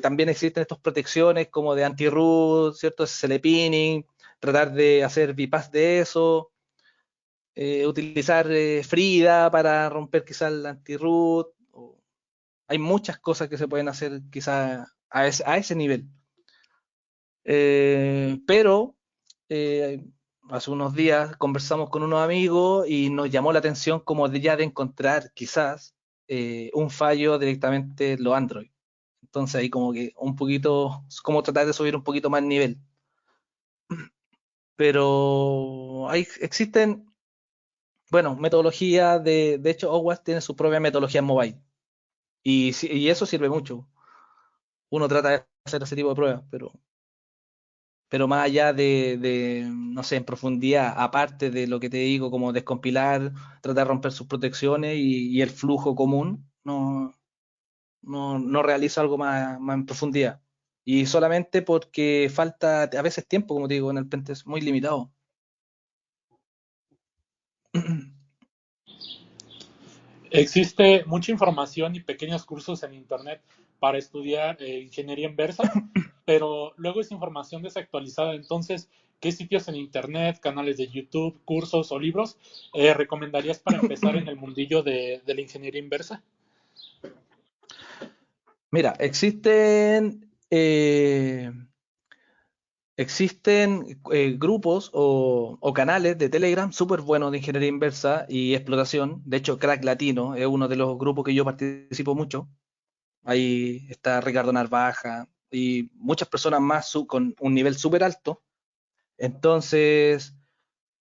también existen estas protecciones como de anti-root, ¿cierto? SSL pinning, tratar de hacer bypass de eso, utilizar Frida para romper quizás el anti-root. Hay muchas cosas que se pueden hacer quizás a ese nivel. Pero eh, hace unos días conversamos con unos amigos y nos llamó la atención como de ya de encontrar quizás un fallo directamente en los Android. Entonces ahí como que un poquito, como tratar de subir un poquito más el nivel. Pero existen, bueno, metodologías de hecho OWASP tiene su propia metodología mobile y eso sirve mucho. Uno trata de hacer ese tipo de pruebas, pero más allá no sé, en profundidad, aparte de lo que te digo, como descompilar, tratar de romper sus protecciones y el flujo común, no realizo algo más en profundidad. Y solamente porque falta a veces tiempo, como te digo, en el pentest muy limitado. Existe mucha información y pequeños cursos en Internet para estudiar ingeniería inversa, pero luego es información desactualizada. Entonces, ¿qué sitios en Internet, canales de YouTube, cursos o libros recomendarías para empezar en el mundillo de la ingeniería inversa? Mira, existen grupos o canales de Telegram súper buenos de ingeniería inversa y explotación. De hecho, Crack Latino es uno de los grupos que yo participo mucho. Ahí está Ricardo Narvaja y muchas personas más con un nivel súper alto. Entonces,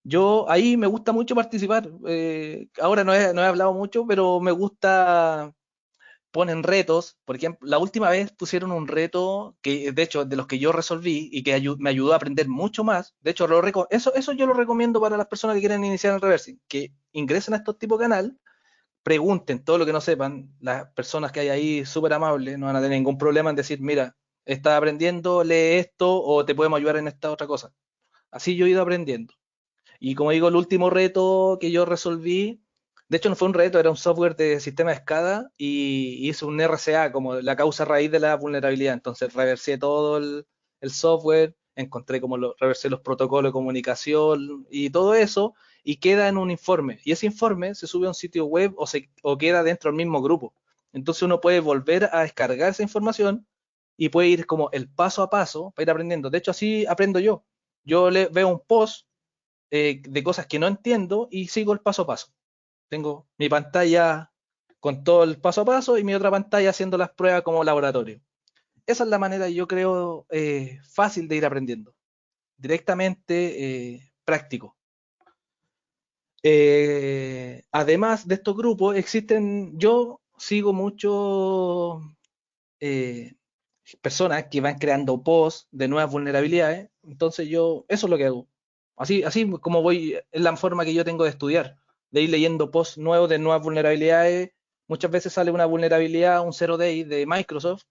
yo ahí me gusta mucho participar. Ahora no he hablado mucho, pero me gusta, ponen retos. Por ejemplo, la última vez pusieron un reto que, de hecho, de los que yo resolví y que me ayudó a aprender mucho más. De hecho, eso yo lo recomiendo para las personas que quieren iniciar el reversing, que ingresen a estos tipos de canal, pregunten todo lo que no sepan. Las personas que hay ahí súper amables, no van a tener ningún problema en decir, mira, estás aprendiendo, lee esto o te podemos ayudar en esta otra cosa. Así yo he ido aprendiendo. Y como digo, el último reto que yo resolví, de hecho no fue un reto, era un software de sistema de SCADA y hice un RCA como la causa raíz de la vulnerabilidad. Entonces reversé todo el software, encontré como reversé los protocolos de comunicación y todo eso, y queda en un informe. Y ese informe se sube a un sitio web o queda dentro del mismo grupo. Entonces uno puede volver a descargar esa información y puede ir como el paso a paso para ir aprendiendo. De hecho, así aprendo yo. Yo veo un post de cosas que no entiendo y sigo el paso a paso. Tengo mi pantalla con todo el paso a paso y mi otra pantalla haciendo las pruebas como laboratorio. Esa es la manera, yo creo, fácil de ir aprendiendo. Directamente práctico. Además de estos grupos, yo sigo mucho eh, personas que van creando posts de nuevas vulnerabilidades. Entonces eso es lo que hago. Así como voy, es la forma que yo tengo de estudiar, de ir leyendo posts nuevos de nuevas vulnerabilidades. Muchas veces sale una vulnerabilidad, un 0 day de Microsoft,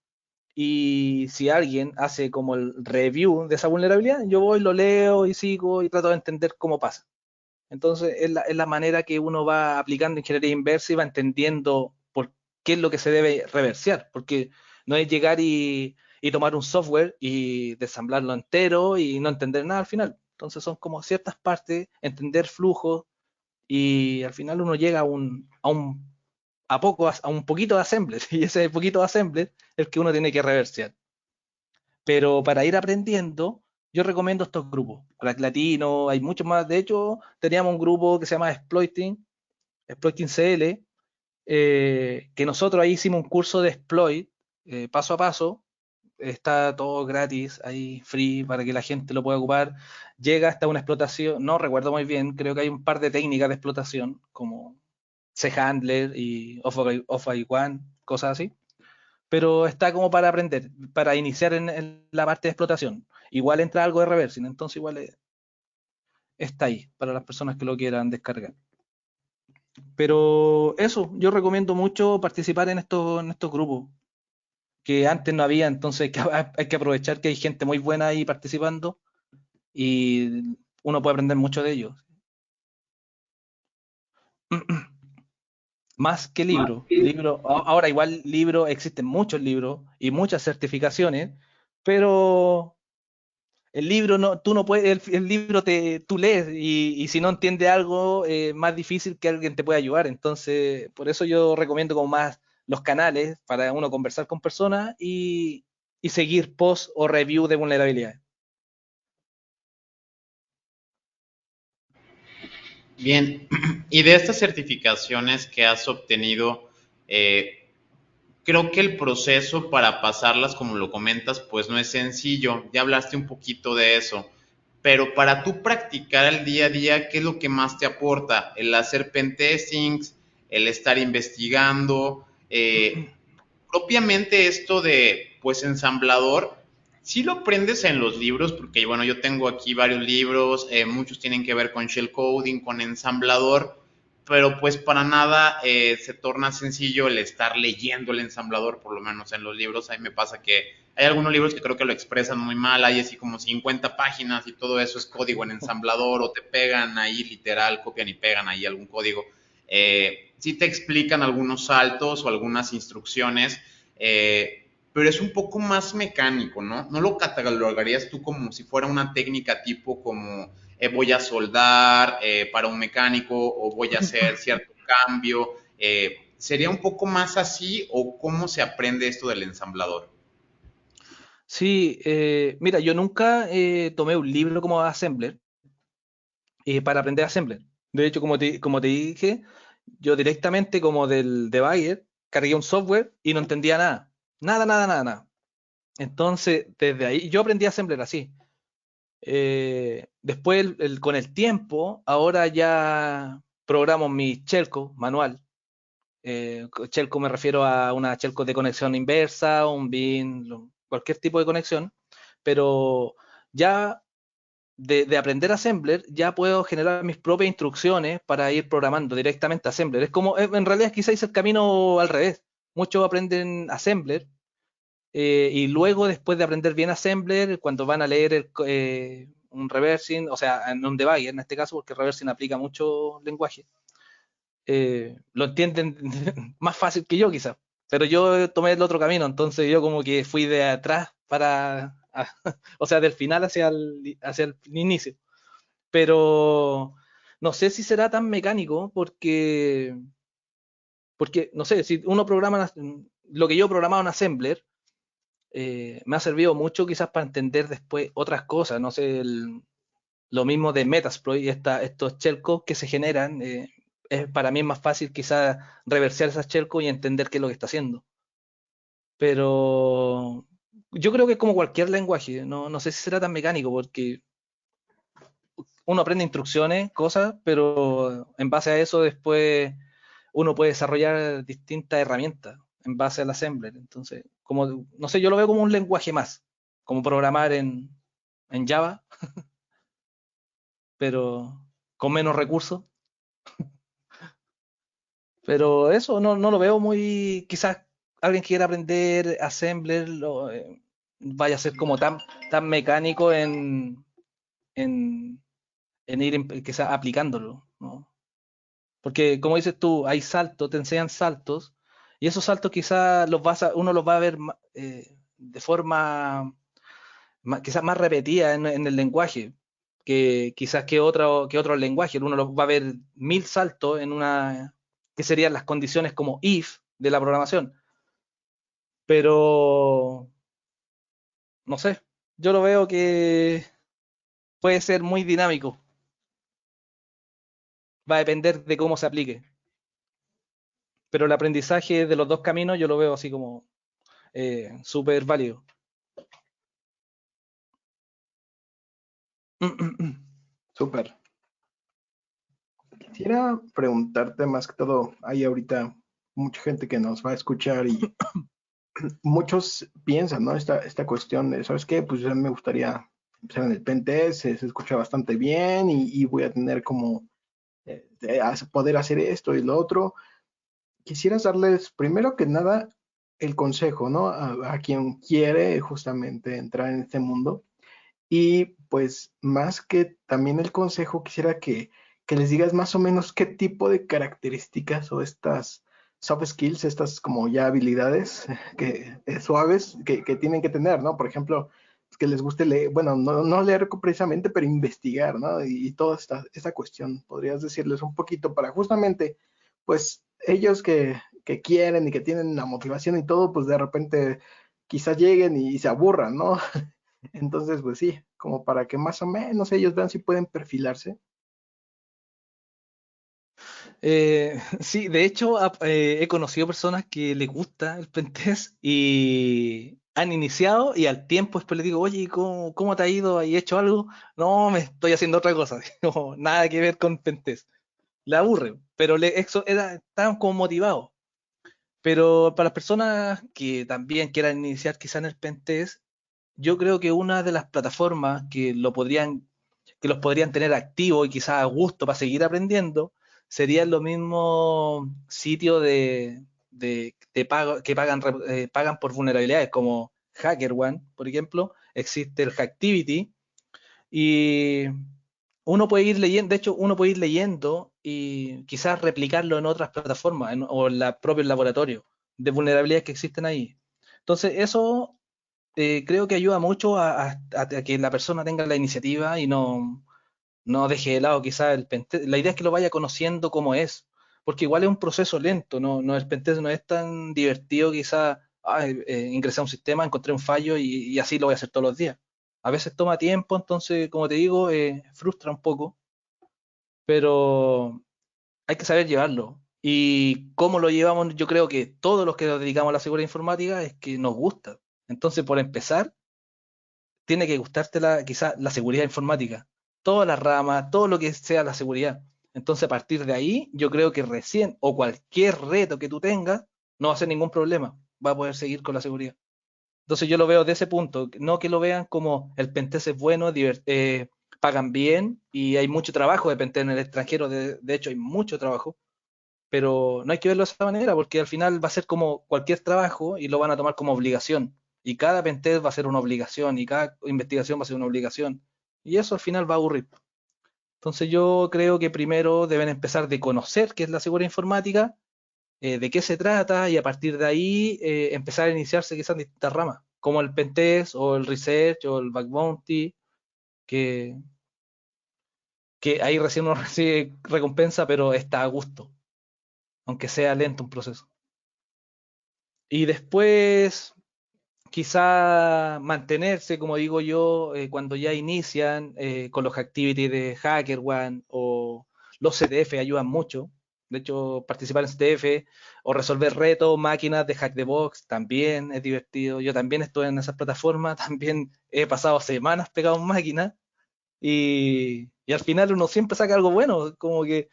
y si alguien hace como el review de esa vulnerabilidad, yo voy, lo leo y sigo y trato de entender cómo pasa. Entonces es la manera que uno va aplicando ingeniería inversa y va entendiendo por qué es lo que se debe reversear, porque no es llegar y tomar un software y desamblarlo entero y no entender nada al final. Entonces son como ciertas partes, entender flujos y al final uno llega a un poquito de assembler y ese poquito de assembler es el que uno tiene que reversear. Pero para ir aprendiendo Yo recomiendo estos grupos, Crack Latino, hay muchos más. De hecho, teníamos un grupo que se llama Exploiting CL, que nosotros ahí hicimos un curso de exploit, paso a paso. Está todo gratis, ahí free para que la gente lo pueda ocupar. Llega hasta una explotación, no recuerdo muy bien, creo que hay un par de técnicas de explotación, como C-Handler y Off-I-One, cosas así. Pero está como para aprender, para iniciar en la parte de explotación. Igual entra algo de reversing, entonces igual está ahí para las personas que lo quieran descargar. Pero eso, yo recomiendo mucho participar en estos grupos, que antes no había, entonces hay que aprovechar que hay gente muy buena ahí participando y uno puede aprender mucho de ellos. Más que libro, ahora igual libro, existen muchos libros y muchas certificaciones, pero el libro no, tú no puedes, el libro tú lees y si no entiendes algo, más difícil que alguien te pueda ayudar. Entonces, por eso yo recomiendo como más los canales para uno conversar con personas y seguir post o review de vulnerabilidades. Bien, y de estas certificaciones que has obtenido, creo que el proceso para pasarlas, como lo comentas, pues no es sencillo. Ya hablaste un poquito de eso. Pero para tú practicar el día a día, ¿qué es lo que más te aporta? El hacer pentestings, el estar investigando, propiamente esto de, pues, ensamblador, sí lo aprendes en los libros, porque, bueno, yo tengo aquí varios libros, muchos tienen que ver con shell coding, con ensamblador, pero pues para nada se torna sencillo el estar leyendo el ensamblador, por lo menos en los libros. A mí me pasa que hay algunos libros que creo que lo expresan muy mal, hay así como 50 páginas y todo eso es código en ensamblador, o te pegan ahí literal, copian y pegan ahí algún código. Sí te explican algunos saltos o algunas instrucciones, pero es un poco más mecánico, ¿no? No lo catalogarías tú como si fuera una técnica tipo como voy a soldar para un mecánico o voy a hacer cierto cambio. ¿Sería un poco más así o cómo se aprende esto del ensamblador? Sí, mira, yo nunca tomé un libro como Assembler para aprender Assembler. De hecho, como te dije, yo directamente como del debugger cargué un software y no entendía nada. Nada, nada, nada, nada. Entonces, desde ahí, yo aprendí Assembler así. Después, con el tiempo, ahora ya programo mi shellcode manual. Shellcode me refiero a una shellcode de conexión inversa, un bin, cualquier tipo de conexión, pero ya de aprender Assembler, ya puedo generar mis propias instrucciones para ir programando directamente Assembler. Es como, en realidad quizás es el camino al revés. Muchos aprenden Assembler y luego, después de aprender bien Assembler, cuando van a leer un reversing, o sea, en un debugger en este caso, porque el reversing aplica mucho lenguaje, lo entienden más fácil que yo quizás. Pero yo tomé el otro camino, entonces yo como que fui de atrás o sea, del final hacia el inicio. Pero no sé si será tan mecánico porque no sé, si uno programa lo que yo programaba en Assembler, me ha servido mucho quizás para entender después otras cosas, no sé, lo mismo de Metasploit y estos shellcodes que se generan, para mí es más fácil quizás reversear esas shellcodes y entender qué es lo que está haciendo. Pero yo creo que es como cualquier lenguaje, no sé si será tan mecánico porque uno aprende instrucciones, cosas, pero en base a eso después uno puede desarrollar distintas herramientas en base al assembler. Entonces, como, no sé, yo lo veo como un lenguaje más, como programar en Java, pero con menos recursos. Pero eso no lo veo muy, quizás alguien que quiera aprender assembler vaya a ser como tan mecánico en, en ir quizás aplicándolo, ¿no? Porque como dices tú, hay saltos, te enseñan saltos, y esos saltos quizás uno los va a ver de forma quizás más repetida en el lenguaje, que quizás que otro lenguaje. Uno los va a ver 1000 saltos que serían las condiciones como if de la programación. Pero, no sé, yo lo veo que puede ser muy dinámico. Va a depender de cómo se aplique. Pero el aprendizaje de los dos caminos yo lo veo así como súper válido. Súper. Quisiera preguntarte más que todo, hay ahorita mucha gente que nos va a escuchar y muchos piensan, ¿no? Esta cuestión de, ¿sabes qué? Pues a mí me gustaría empezar en el pentest, se escucha bastante bien y voy a tener como poder hacer esto y lo otro. Quisieras darles, primero que nada, el consejo, ¿no? A quien quiere justamente entrar en este mundo. Y pues más que también el consejo, quisiera que les digas más o menos qué tipo de características o estas soft skills, estas como ya habilidades suaves que tienen que tener, ¿no? Por ejemplo, que les guste leer, bueno, no leer precisamente, pero investigar, ¿no? Y toda esta cuestión, podrías decirles un poquito para justamente, pues ellos que quieren y que tienen la motivación y todo, pues de repente quizás lleguen y se aburran, ¿no? Entonces, pues sí, como para que más o menos ellos vean si pueden perfilarse. Sí, de hecho he conocido personas que les gusta el pentest y han iniciado y al tiempo después les digo, oye, ¿cómo te ha ido? ¿Has hecho algo? No, me estoy haciendo otra cosa. Digo, nada que ver con pentest. Le aburre, pero estaban como motivados. Pero para las personas que también quieran iniciar quizá en el pentest, yo creo que una de las plataformas que los podrían tener activos y quizás a gusto para seguir aprendiendo, serían los mismos sitios de pago que pagan por vulnerabilidades, como HackerOne, por ejemplo. Existe el Hacktivity y uno puede ir leyendo, de hecho, uno puede ir leyendo y quizás replicarlo en otras plataformas o en la propio laboratorio de vulnerabilidades que existen ahí. Entonces, eso creo que ayuda mucho a que la persona tenga la iniciativa y no deje de lado quizás el pentest. La idea es que lo vaya conociendo como es, porque igual es un proceso lento, el pentest no es tan divertido quizás, ingresé a un sistema, encontré un fallo y así lo voy a hacer todos los días. A veces toma tiempo, entonces, como te digo, frustra un poco, pero hay que saber llevarlo. Y cómo lo llevamos, yo creo que todos los que nos dedicamos a la seguridad informática es que nos gusta. Entonces, por empezar, tiene que gustarte quizás la seguridad informática, todas las ramas, todo lo que sea la seguridad. Entonces, a partir de ahí, yo creo que recién, o cualquier reto que tú tengas, no va a ser ningún problema, va a poder seguir con la seguridad. Entonces, yo lo veo de ese punto, no que lo vean como el pentest es bueno, pagan bien y hay mucho trabajo de pentest en el extranjero, de hecho hay mucho trabajo, pero no hay que verlo de esa manera porque al final va a ser como cualquier trabajo y lo van a tomar como obligación. Y cada pentest va a ser una obligación y cada investigación va a ser una obligación. Y eso al final va a aburrir. Entonces yo creo que primero deben empezar de conocer qué es la seguridad informática, de qué se trata y a partir de ahí empezar a iniciarse quizás en distintas ramas, como el pentest o el research o el bug bounty, que, que ahí recién uno recibe recompensa, pero está a gusto, aunque sea lento un proceso. Y después, quizá mantenerse, como digo yo, cuando ya inician con los activities de HackerOne o los CTF ayudan mucho. De hecho, participar en CTF o resolver retos, máquinas de Hack the Box también es divertido. Yo también estoy en esas plataformas, también he pasado semanas pegado en máquinas y al final uno siempre saca algo bueno, como que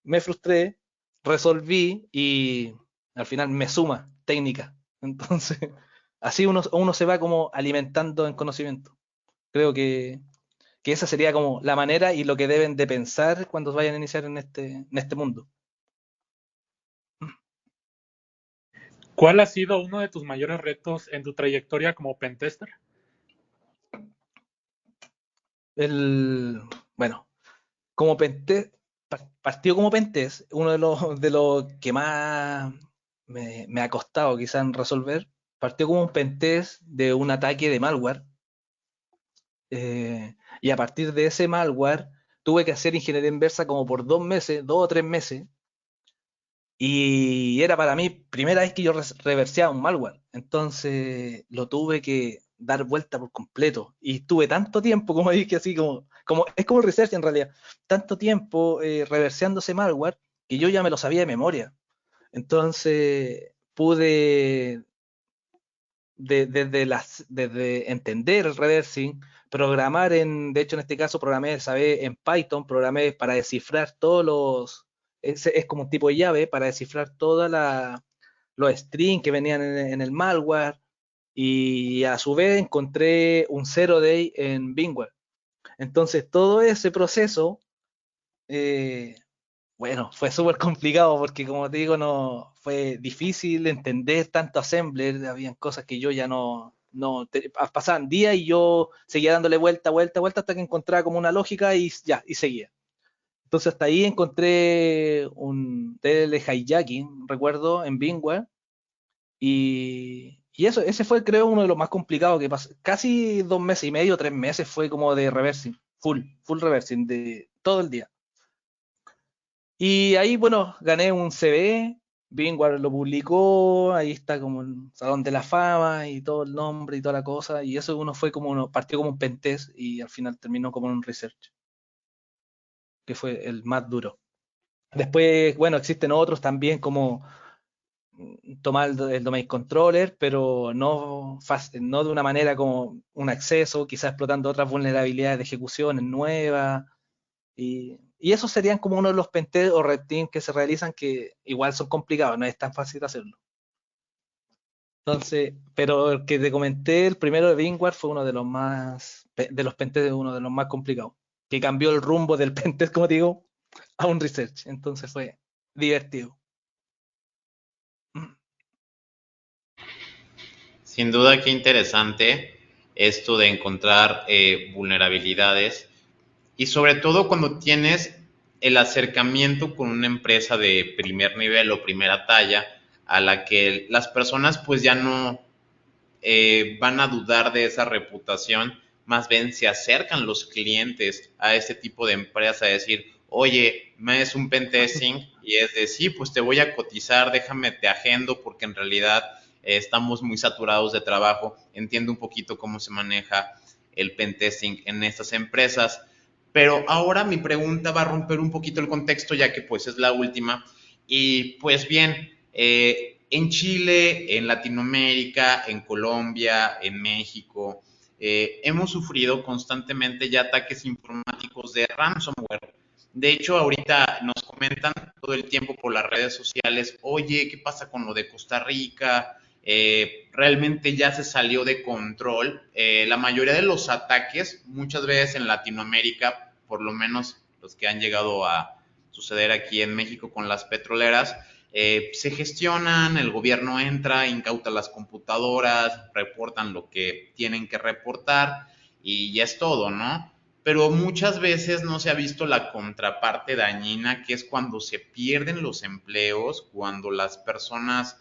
me frustré, resolví y al final me suma técnica. Entonces, así uno se va como alimentando en conocimiento. Creo que esa sería como la manera y lo que deben de pensar cuando vayan a iniciar en este mundo. ¿Cuál ha sido uno de tus mayores retos en tu trayectoria como pentester? El, bueno, como pentest, partió como pentest, uno de los que más me ha costado quizás en resolver, partió como un pentest de un ataque de malware. Y a partir de ese malware tuve que hacer ingeniería inversa como por 2 meses, 2 o 3 meses, y era para mí primera vez que yo reverseaba un malware. Entonces lo tuve que dar vuelta por completo. Y tuve tanto tiempo, como dije, así es como el research en realidad, tanto tiempo reverseando ese malware que yo ya me lo sabía de memoria. Entonces pude, desde entender el reversing, programar de hecho en este caso programé, ¿sabes? En Python, programé para descifrar es como un tipo de llave para descifrar todos los strings que venían en el malware, y a su vez encontré un zero day en Bingware. Entonces todo ese proceso, eh, bueno, fue súper complicado porque como te digo, no fue difícil entender tanto assembler, habían cosas que yo ya pasaban días y yo seguía dándole vuelta, vuelta, vuelta hasta que encontraba como una lógica y ya, y seguía. Entonces hasta ahí encontré un TLL hijacking, recuerdo, en Bingware, y eso, ese fue creo uno de los más complicados que pasó. Casi 2 meses y medio, 3 meses fue como de reversing, full reversing, de todo el día. Y ahí, bueno, gané un CV, Bingware lo publicó, ahí está como el Salón de la Fama y todo el nombre y toda la cosa, y eso partió como un pentest y al final terminó como un research, que fue el más duro. Después, bueno, existen otros también como tomar el domain controller, pero no de una manera como un acceso, quizás explotando otras vulnerabilidades de ejecuciones nuevas. Y esos serían como uno de los pentests o red teams que se realizan, que igual son complicados, no es tan fácil hacerlo. Entonces, pero el que te comenté, el primero de Bingware, fue uno de los pentests, uno de los más complicados, que cambió el rumbo del pentest, como digo, a un research. Entonces fue divertido. Sin duda, qué interesante esto de encontrar vulnerabilidades y sobre todo cuando tienes el acercamiento con una empresa de primer nivel o primera talla a la que las personas pues ya no van a dudar de esa reputación, más bien se acercan los clientes a este tipo de empresas a decir, oye, me es un pentesting, y es de, sí, pues te voy a cotizar, déjame te agendo, porque en realidad estamos muy saturados de trabajo, entiendo un poquito cómo se maneja el pentesting en estas empresas, pero ahora mi pregunta va a romper un poquito el contexto, ya que pues es la última, y pues bien, en Chile, en Latinoamérica, en Colombia, en México, hemos sufrido constantemente ya ataques informáticos de ransomware. De hecho, ahorita nos comentan todo el tiempo por las redes sociales, oye, ¿qué pasa con lo de Costa Rica? Realmente ya se salió de control. La mayoría de los ataques, muchas veces en Latinoamérica, por lo menos los que han llegado a suceder aquí en México con las petroleras, se gestionan, el gobierno entra, incauta las computadoras, reportan lo que tienen que reportar y ya es todo, ¿no? Pero muchas veces no se ha visto la contraparte dañina, que es cuando se pierden los empleos, cuando las personas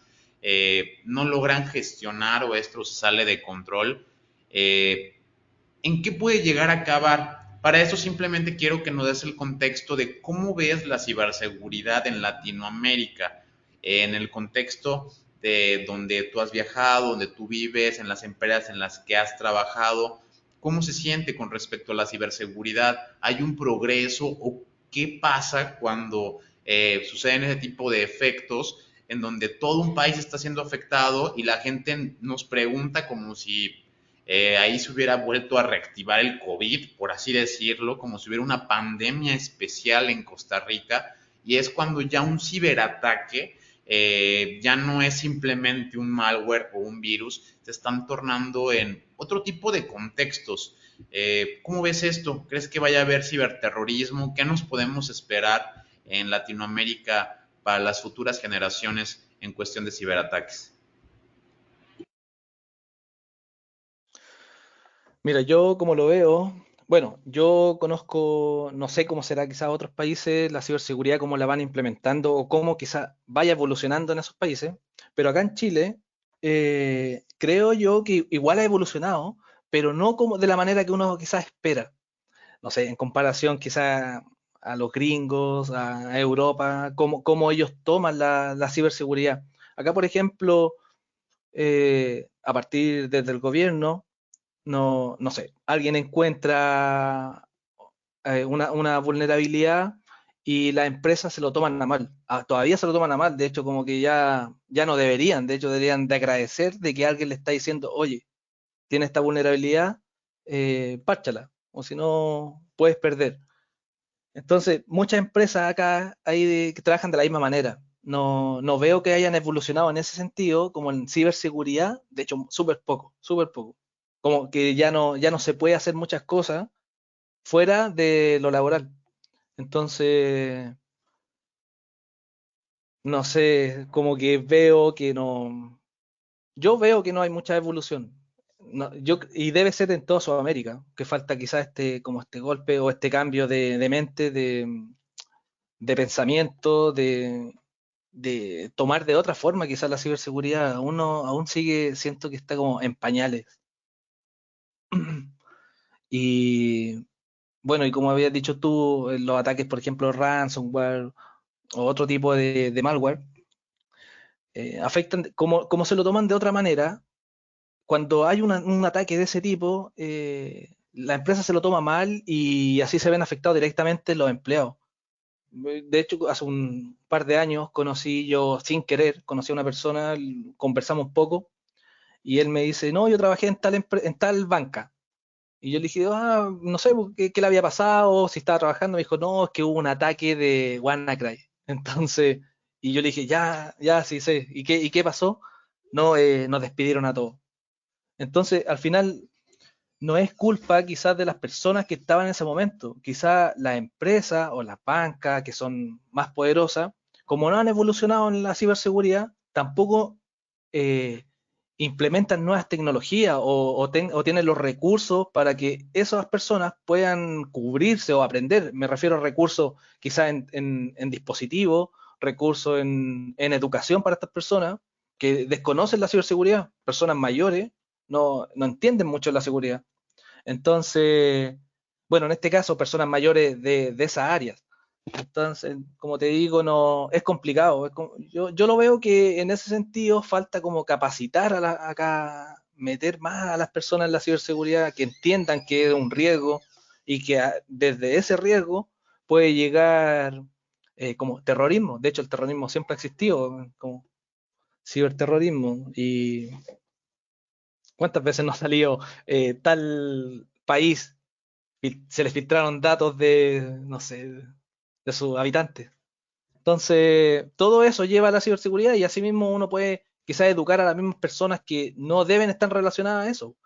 no logran gestionar o esto se sale de control. ¿En qué puede llegar a acabar? Para eso simplemente quiero que nos des el contexto de cómo ves la ciberseguridad en Latinoamérica, en el contexto de donde tú has viajado, donde tú vives, en las empresas en las que has trabajado. ¿Cómo se siente con respecto a la ciberseguridad? ¿Hay un progreso o qué pasa cuando suceden ese tipo de efectos en donde todo un país está siendo afectado y la gente nos pregunta como si ahí se hubiera vuelto a reactivar el COVID, por así decirlo, como si hubiera una pandemia especial en Costa Rica, y es cuando ya un ciberataque ya no es simplemente un malware o un virus, se están tornando en otro tipo de contextos. ¿Cómo ves esto? ¿Crees que vaya a haber ciberterrorismo? ¿Qué nos podemos esperar en Latinoamérica para las futuras generaciones en cuestión de ciberataques? Mira, yo como lo veo, bueno, yo conozco, no sé cómo será quizás otros países, la ciberseguridad, cómo la van implementando o cómo quizás vaya evolucionando en esos países, pero acá en Chile creo yo que igual ha evolucionado, pero no como de la manera que uno quizás espera. No sé, en comparación quizás a los gringos, a Europa, cómo ellos toman la ciberseguridad. Acá, por ejemplo, a partir desde el gobierno, no sé, alguien encuentra una vulnerabilidad y las empresas se lo toman a mal. Todavía se lo toman a mal, de hecho, como que ya no deberían, de hecho, deberían de agradecer de que alguien le está diciendo, oye, tiene esta vulnerabilidad, párchala, o si no, puedes perder. Entonces, muchas empresas acá que trabajan de la misma manera. No veo que hayan evolucionado en ese sentido, como en ciberseguridad, de hecho, súper poco, súper poco. Como que ya no se puede hacer muchas cosas fuera de lo laboral. Entonces, no sé, como que veo que no, yo veo que no hay mucha evolución. Y debe ser en toda Sudamérica, que falta quizás como este golpe o este cambio de mente, de pensamiento, de tomar de otra forma quizás la ciberseguridad. Aún sigue, siento que está como en pañales. Y bueno, y como habías dicho tú, los ataques, por ejemplo, ransomware o otro tipo de malware, afectan, como se lo toman de otra manera, cuando hay un ataque de ese tipo, la empresa se lo toma mal y así se ven afectados directamente los empleados. De hecho, hace un par de años sin querer, conocí a una persona, conversamos un poco y él me dice, no, yo trabajé en tal banca. Y yo le dije, no sé qué le había pasado, si estaba trabajando. Me dijo, no, es que hubo un ataque de WannaCry. Entonces, y yo le dije, ya, sí sé. ¿Y qué pasó? No, nos despidieron a todos. Entonces, al final, no es culpa quizás de las personas que estaban en ese momento. Quizás las empresas o las bancas que son más poderosas, como no han evolucionado en la ciberseguridad, tampoco eh, implementan nuevas tecnologías o tienen los recursos para que esas personas puedan cubrirse o aprender. Me refiero a recursos quizás en dispositivos, recursos en educación para estas personas que desconocen la ciberseguridad, personas mayores no entienden mucho la seguridad. Entonces, bueno, en este caso, personas mayores de esas áreas. Entonces, como te digo, no es complicado. Yo lo veo que en ese sentido falta como capacitar acá, meter más a las personas en la ciberseguridad, que entiendan que es un riesgo y que desde ese riesgo puede llegar como terrorismo. De hecho, el terrorismo siempre ha existido, como ciberterrorismo. Y cuántas veces nos ha salido tal país se les filtraron datos no sé, de sus habitantes. Entonces, todo eso lleva a la ciberseguridad y asimismo uno puede quizás educar a las mismas personas que no deben estar relacionadas a eso.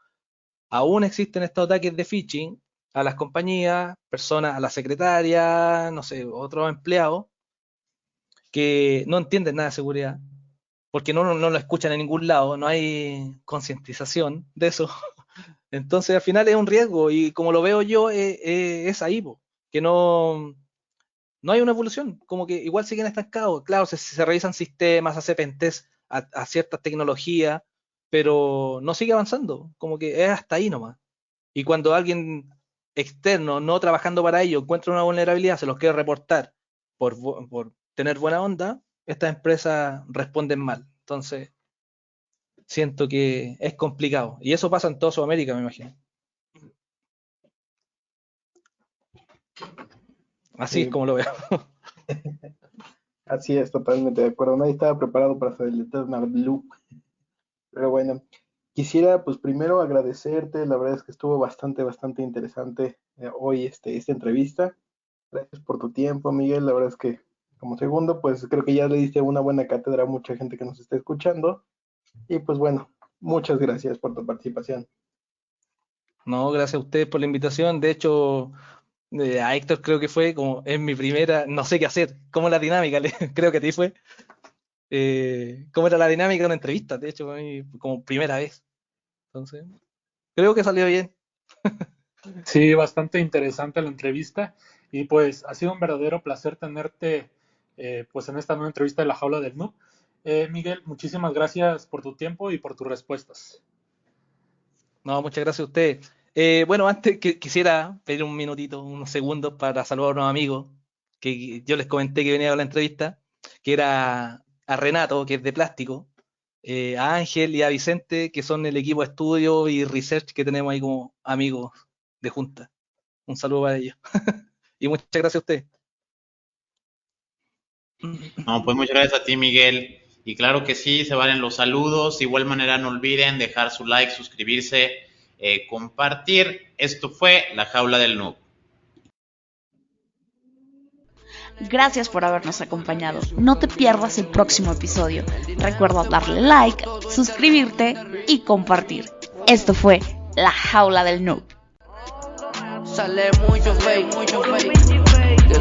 Aún existen estos ataques de phishing a las compañías, personas, a la secretaria, no sé, otros empleados que no entienden nada de seguridad, porque no lo escuchan en ningún lado, no hay concientización de eso. Entonces, al final es un riesgo y como lo veo yo, es ahí, po, que no hay una evolución, como que igual siguen estancados. Claro, se revisan sistemas, hace pentest a ciertas tecnologías, pero no sigue avanzando, como que es hasta ahí nomás. Y cuando alguien externo, no trabajando para ello, encuentra una vulnerabilidad, se los quiere reportar por tener buena onda, estas empresas responden mal. Entonces, siento que es complicado. Y eso pasa en toda Sudamérica, me imagino. Así es Sí, como lo veo. así es, totalmente de acuerdo. Nadie estaba preparado para hacer el Eternal Blue. Pero bueno, quisiera pues primero agradecerte, la verdad es que estuvo bastante interesante hoy esta entrevista. Gracias por tu tiempo, Miguel. La verdad es que como segundo, pues creo que ya le diste una buena cátedra a mucha gente que nos está escuchando. Y pues bueno, muchas gracias por tu participación. No, gracias a ustedes por la invitación. De hecho, a Héctor creo que fue como es mi primera, no sé qué hacer, cómo la dinámica, creo que a ti fue, cómo era la dinámica de una entrevista, de hecho, para mí, como primera vez. Entonces, creo que salió bien. Sí, bastante interesante la entrevista y pues ha sido un verdadero placer tenerte pues en esta nueva entrevista de la Jaula del Noob. Miguel, muchísimas gracias por tu tiempo y por tus respuestas. No, muchas gracias a ustedes. Bueno, antes que quisiera pedir un minutito, unos segundos para saludar a unos amigos que yo les comenté que venía a la entrevista, que era a Renato, que es de plástico. a Ángel y a Vicente, que son el equipo de estudio y research que tenemos ahí como amigos de junta. Un saludo para ellos. Y muchas gracias a ustedes. No, pues muchas gracias a ti, Miguel. Y claro que sí, se valen los saludos. De igual manera, no olviden dejar su like, suscribirse, compartir. Esto fue La Jaula del Noob. Gracias por habernos acompañado. No te pierdas el próximo episodio. Recuerda darle like, suscribirte y compartir. Esto fue La Jaula del Noob. Sale mucho fake, que